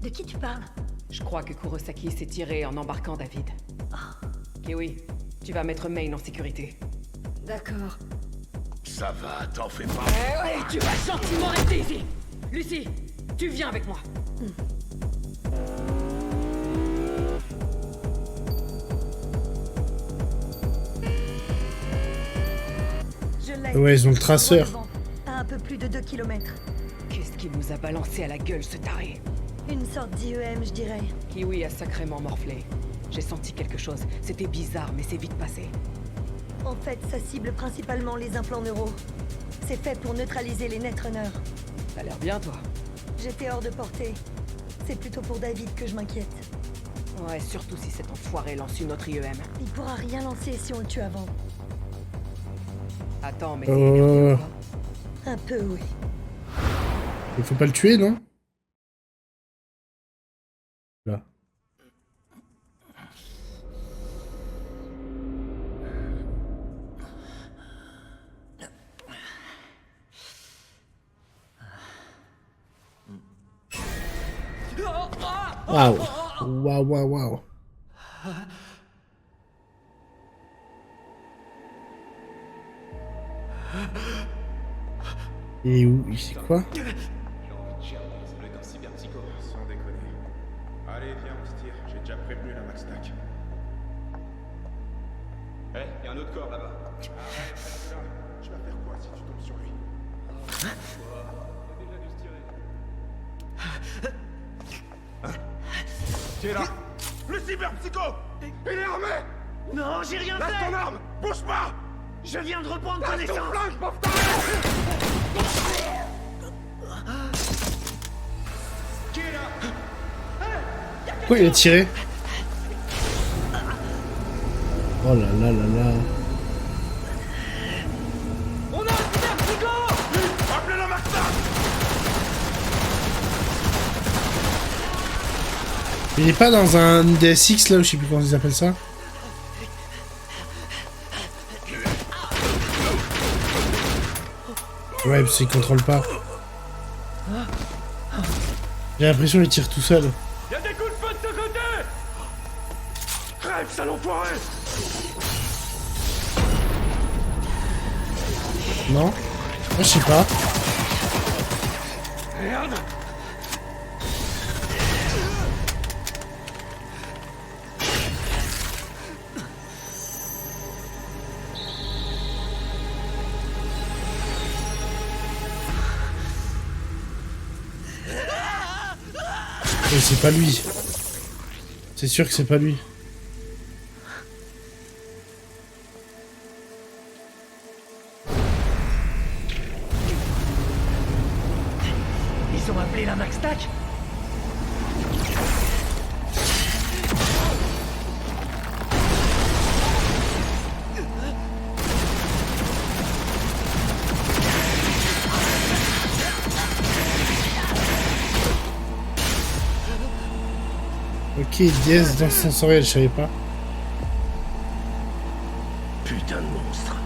De qui tu parles? Je crois que Kurosaki s'est tiré en embarquant David. Kiwi, tu vas mettre Main en sécurité. D'accord. Ça va, t'en fais pas. Ouais, tu vas gentiment rester ici. Lucie, tu viens avec moi. Je l'ai. Ouais, ils ont le traceur. Droit devant, à un peu plus de 2 km. Qu'est-ce qu'il nous a balancé à la gueule, ce taré? Une sorte d'IEM, je dirais. Kiwi a sacrément morflé. J'ai senti quelque chose. C'était bizarre, mais c'est vite passé. En fait, ça cible principalement les implants neuraux. C'est fait pour neutraliser les netrunners. T'as l'air bien, toi. J'étais hors de portée. C'est plutôt pour David que je m'inquiète. Ouais, surtout si cet enfoiré lance une autre IEM. Il pourra rien lancer si on le tue avant. Attends, mais Un peu, oui. Il faut pas le tuer, non? Là. Waouh. Waouh, waouh, waouh. Et où? C'est quoi? Sans déconner. Allez, viens, on se tire. J'ai déjà prévenu la Maxtac. Eh, y'a un autre corps là-bas. Arrête, reste là. Tu vas faire quoi si tu tombes sur lui? Tu es là. Le cyberpsycho. Il est armé. Non, j'ai rien fait. Lâche ton arme. Bouge pas. Je viens de reprendre Lâche connaissance. ton flingue, pauvre Qui est là? Pourquoi il a tiré? Oh là là là là. On a un cyberpsycho. Appelez la Maxtac. Il est pas dans un DSX là, ou je sais plus comment ils appellent ça. Ouais, parce qu'il contrôle pas. J'ai l'impression qu'il tire tout seul. Y'a des coups de feu de ce côté. Crève, sale enfoiré. Non? Moi, je sais pas. Merde. Mais c'est pas lui. C'est sûr que c'est pas lui. Ok, DS dans sensoriel, je savais pas. Putain de monstre.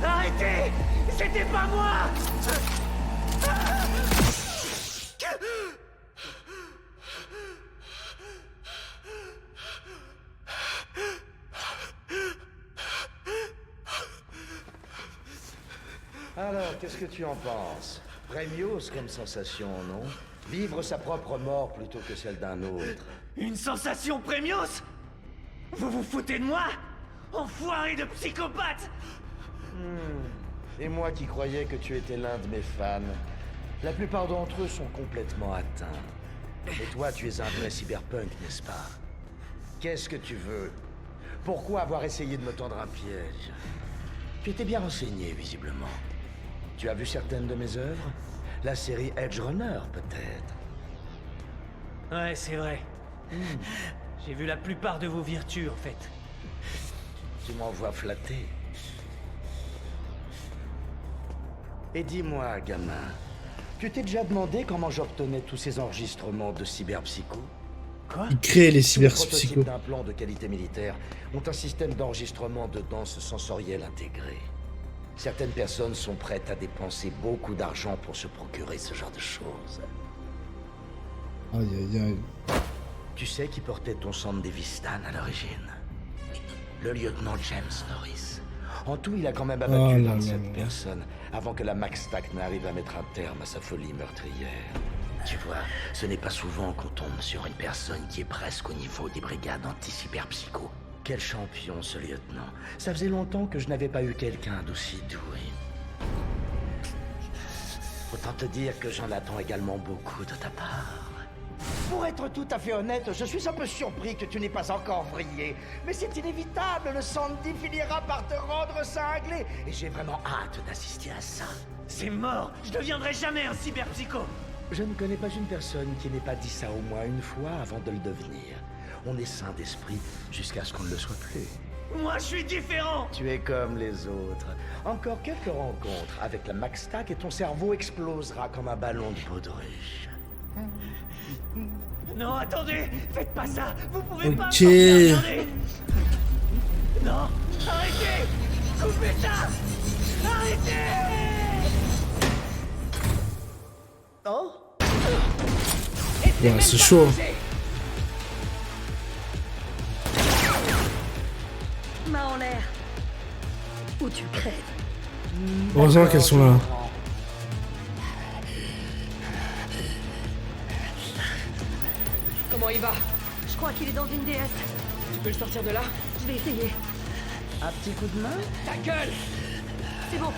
Arrêtez! C'était pas moi! Alors, qu'est-ce que tu en penses? Premios comme sensation, non? Vivre sa propre mort plutôt que celle d'un autre. Une sensation Premios? Vous vous foutez de moi? Enfoiré de psychopathe! Et moi qui croyais que tu étais l'un de mes fans. La plupart d'entre eux sont complètement atteints. Et toi, tu es un vrai cyberpunk, n'est-ce pas? Qu'est-ce que tu veux? Pourquoi avoir essayé de me tendre un piège? Tu étais bien renseigné, visiblement. Tu as vu certaines de mes œuvres? La série Edge Runner, peut-être? Ouais, c'est vrai. J'ai vu la plupart de vos vertus, en fait. Tu m'envoies flatter. Et dis-moi, gamin, tu t'es déjà demandé comment j'obtenais tous ces enregistrements de cyberpsycho? Quoi? Il crée les Tous les prototypes cyberpsychos. d'implants de qualité militaire ont un système d'enregistrement de danse sensorielle intégré. Certaines personnes sont prêtes à dépenser beaucoup d'argent pour se procurer ce genre de choses. Aïe aïe aïe. Tu sais qui portait ton sang de Davistan à l'origine? Le lieutenant James Norris. En tout, il a quand même abattu Oh là 27 là là. personnes avant que la MaxTac n'arrive à mettre un terme à sa folie meurtrière. Tu vois, ce n'est pas souvent qu'on tombe sur une personne qui est presque au niveau des brigades anti-cyberpsycho. Quel champion, ce lieutenant. Ça faisait longtemps que je n'avais pas eu quelqu'un d'aussi doué. Autant te dire que j'en attends également beaucoup de ta part. Pour être tout à fait honnête, je suis un peu surpris que tu n'aies pas encore vrillé. Mais c'est inévitable, le Sandy finira par te rendre cinglé. Et j'ai vraiment hâte d'assister à ça. C'est mort! Je deviendrai jamais un cyberpsycho! Je ne connais pas une personne qui n'ait pas dit ça au moins une fois avant de le devenir. On est sain d'esprit jusqu'à ce qu'on ne le soit plus. Moi, je suis différent! Tu es comme les autres. Encore quelques rencontres avec la MaxTac et ton cerveau explosera comme un ballon de baudruche. Non, attendez! Faites pas ça! Vous pouvez pas me Ok. forcer à regarder. Non! Arrêtez! Coupez ça! Arrêtez! Oh? Ouais, c'est chaud. Main en l'air. Ou tu crèves. Heureusement qu'elles sont là. Comment il va? Je crois qu'il est dans une DS. Tu peux le sortir de là? Je vais essayer. Un petit coup de main? Ta gueule! C'est bon.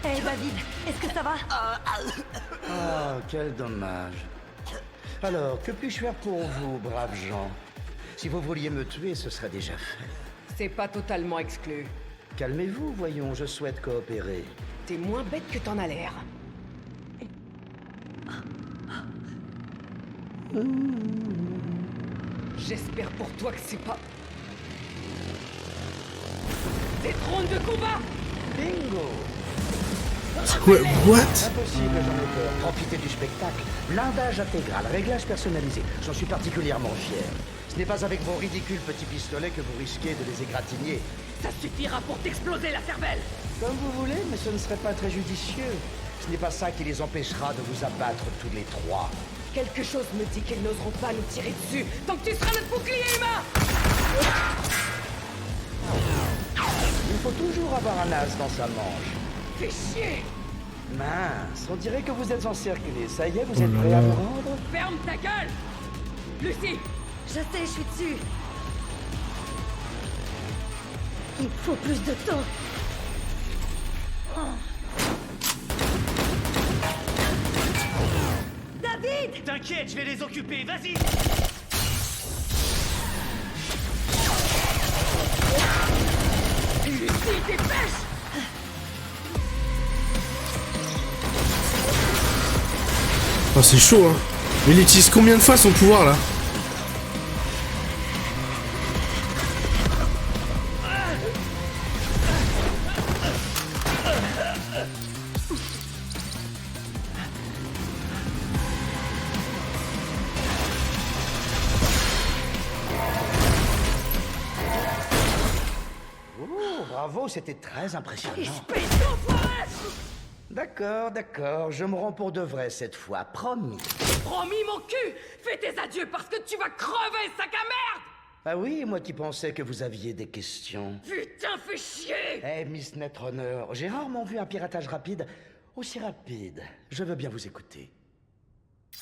Hey David, est-ce que ça va? Ah, quel dommage. Alors, que puis-je faire pour vous, braves gens? Si vous vouliez me tuer, ce serait déjà fait. C'est pas totalement exclu. Calmez-vous, voyons, je souhaite coopérer. T'es moins bête que t'en as l'air. J'espère pour toi que c'est pas... Des drones de combat! Bingo! C'est quoi? What? Impossible, j'en ai peur. Profitez du spectacle. Blindage intégral, réglage personnalisé. J'en suis particulièrement fier. Ce n'est pas avec vos ridicules petits pistolets que vous risquez de les égratigner. Ça suffira pour t'exploser la cervelle! Comme vous voulez, mais ce ne serait pas très judicieux. Ce n'est pas ça qui les empêchera de vous abattre tous les trois. Quelque chose me dit qu'ils n'oseront pas nous tirer dessus tant que tu seras notre bouclier humain! Il faut toujours avoir un as dans sa manche. Fais chier! Mince, on dirait que vous êtes encerclés. Ça y est, vous Oh êtes là prêts à là. vous rendre? Ferme ta gueule! Lucie! Je sais, je suis dessus. Il faut plus de temps. David! T'inquiète, je vais les occuper, vas-y! Lucie, dépêche! Oh, c'est chaud, hein. Mais il utilise combien de fois son pouvoir, là? Bravo, c'était très impressionnant. ton foiré! D'accord, je me rends pour de vrai cette fois, promis. Promis, mon cul! Fais tes adieux parce que tu vas crever, sac à merde! Ah oui, moi qui pensais que vous aviez des questions. Putain, fais chier! Eh, Miss Netrunner, j'ai rarement vu un piratage rapide aussi rapide. Je veux bien vous écouter.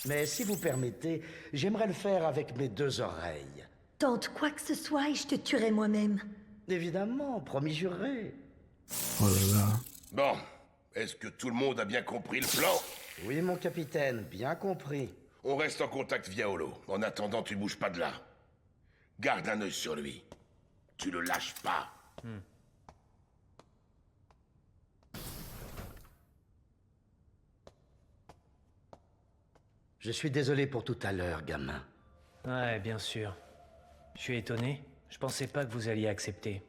Mais si vous permettez, j'aimerais le faire avec mes 2 oreilles. Tente quoi que ce soit et je te tuerai moi-même. Évidemment, promis juré. Oh là là. Bon, est-ce que tout le monde a bien compris le plan? Oui, mon capitaine, bien compris. On reste en contact via holo. En attendant, tu bouges pas de là. Garde un œil sur lui. Tu le lâches pas. Je suis désolé pour tout à l'heure, gamin. Ouais, bien sûr. Je suis étonné. Je pensais pas que vous alliez accepter.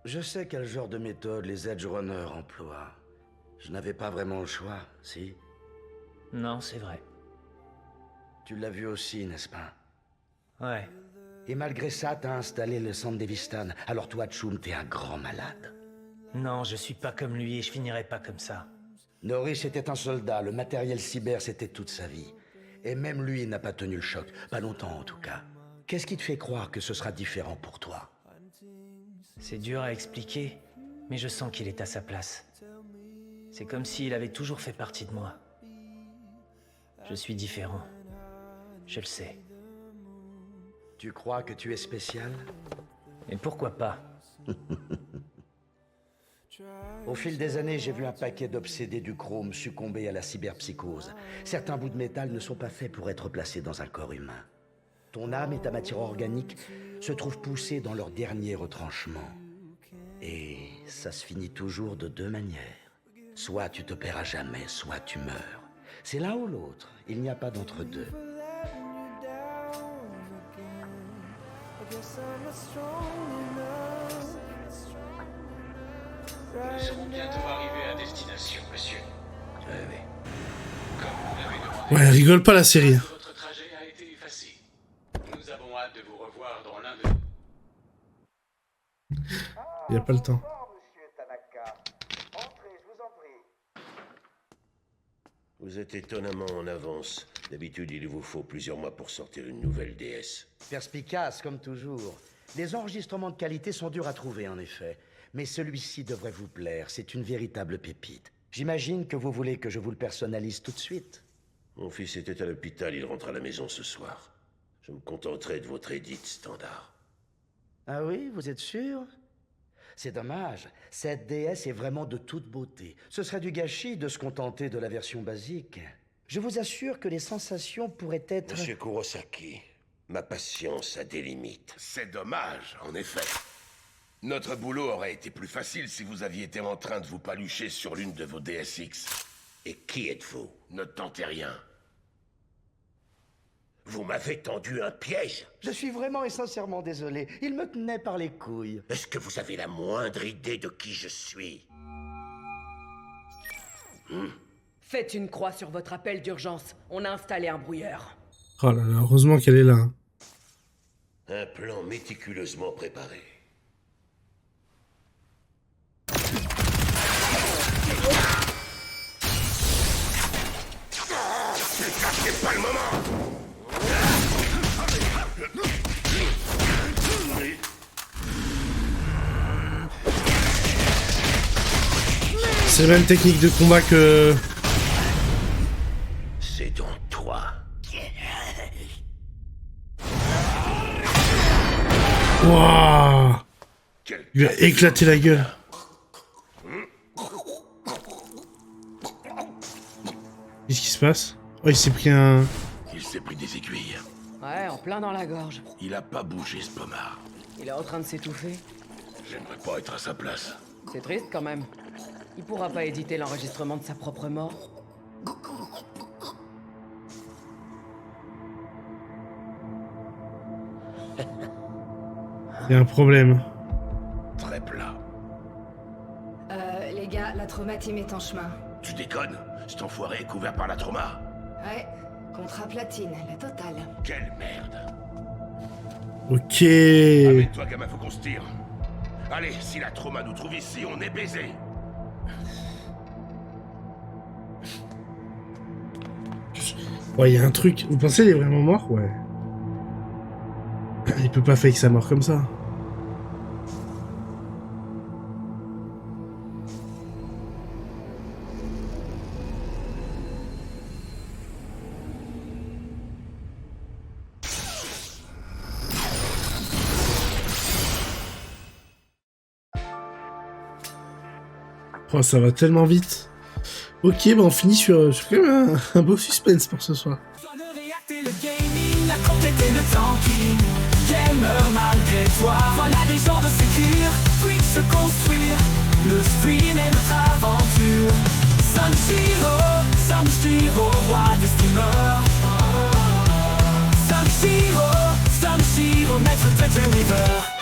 Je sais quel genre de méthode les Edge Runners emploient. Je n'avais pas vraiment le choix, si? Non, c'est vrai. Tu l'as vu aussi, n'est-ce pas? Ouais. Et malgré ça, t'as installé le centre d'Evistan. Alors toi, Tchoum, t'es un grand malade. Non, je suis pas comme lui et je finirai pas comme ça. Norris était un soldat, le matériel cyber, c'était toute sa vie. Et même lui n'a pas tenu le choc, pas longtemps en tout cas. Qu'est-ce qui te fait croire que ce sera différent pour toi? C'est dur à expliquer, mais je sens qu'il est à sa place. C'est comme s'il avait toujours fait partie de moi. Je suis différent. Je le sais. Tu crois que tu es spécial? Et pourquoi pas? Au fil des années, j'ai vu un paquet d'obsédés du chrome succomber à la cyberpsychose. Certains bouts de métal ne sont pas faits pour être placés dans un corps humain. Ton âme et ta matière organique se trouvent poussées dans leur dernier retranchement. Et ça se finit toujours de 2 manières. Soit tu te perds à jamais, soit tu meurs. C'est l'un ou l'autre, il n'y a pas d'entre-deux. Nous serons bientôt arrivés à destination, monsieur. Oui. Comme vous l'avez demandé, Ouais, elle rigole pas la série. votre trajet a été effacé. Nous avons hâte de vous revoir dans l'un de... Il y a pas le temps. Vous êtes étonnamment en avance. D'habitude, il vous faut plusieurs mois pour sortir une nouvelle DS. Perspicace, comme toujours. Les enregistrements de qualité sont durs à trouver, en effet. Mais celui-ci devrait vous plaire, c'est une véritable pépite. J'imagine que vous voulez que je vous le personnalise tout de suite. Mon fils était à l'hôpital, il rentre à la maison ce soir. Je me contenterai de votre édit standard. Ah oui, vous êtes sûr? C'est dommage, cette DS est vraiment de toute beauté. Ce serait du gâchis de se contenter de la version basique. Je vous assure que les sensations pourraient être... Monsieur Kurosaki, ma patience a des limites. C'est dommage, en effet. Notre boulot aurait été plus facile si vous aviez été en train de vous palucher sur l'une de vos DSX. Et qui êtes-vous? Ne tentez rien. Vous m'avez tendu un piège. Je suis vraiment et sincèrement désolé. Il me tenait par les couilles. Est-ce que vous avez la moindre idée de qui je suis? Faites une croix sur votre appel d'urgence. On a installé un brouilleur. Oh là là, heureusement qu'elle est là. Hein. Un plan méticuleusement préparé. Putain, c'est pas le moment! C'est la même technique de combat que... C'est donc toi. Waouh! Il lui a éclaté la gueule. Qu'est-ce qui se passe? Oh, il s'est pris un... Il s'est pris des aiguilles. Ouais, en plein dans la gorge. Il a pas bougé, ce pommard. Il est en train de s'étouffer. J'aimerais pas être à sa place. C'est triste quand même. Il pourra pas éditer l'enregistrement de sa propre mort. Il y a un problème. Très plat. Les gars, la trauma team est en chemin. Tu déconnes? Cet enfoiré est couvert par la trauma. Ouais, contrat platine, la totale. Quelle merde. Ok. Avec toi, gamin, faut qu'on se tire. Allez, si la trauma nous trouve ici, on est baisé. Ouais, il y a un truc. Vous pensez qu'il est vraiment mort? Ouais. Il peut pas fake sa mort comme ça. Oh, ça va tellement vite. Ok, bah on finit sur quand même un beau suspense pour ce soir. Le gaming, la complété le tanking. Gamer malgré toi. Voilà des gens de sécure. Quick se construire. Le stream est notre aventure. Sanshiro, roi des streamers. Sanshiro, maître de l'univers.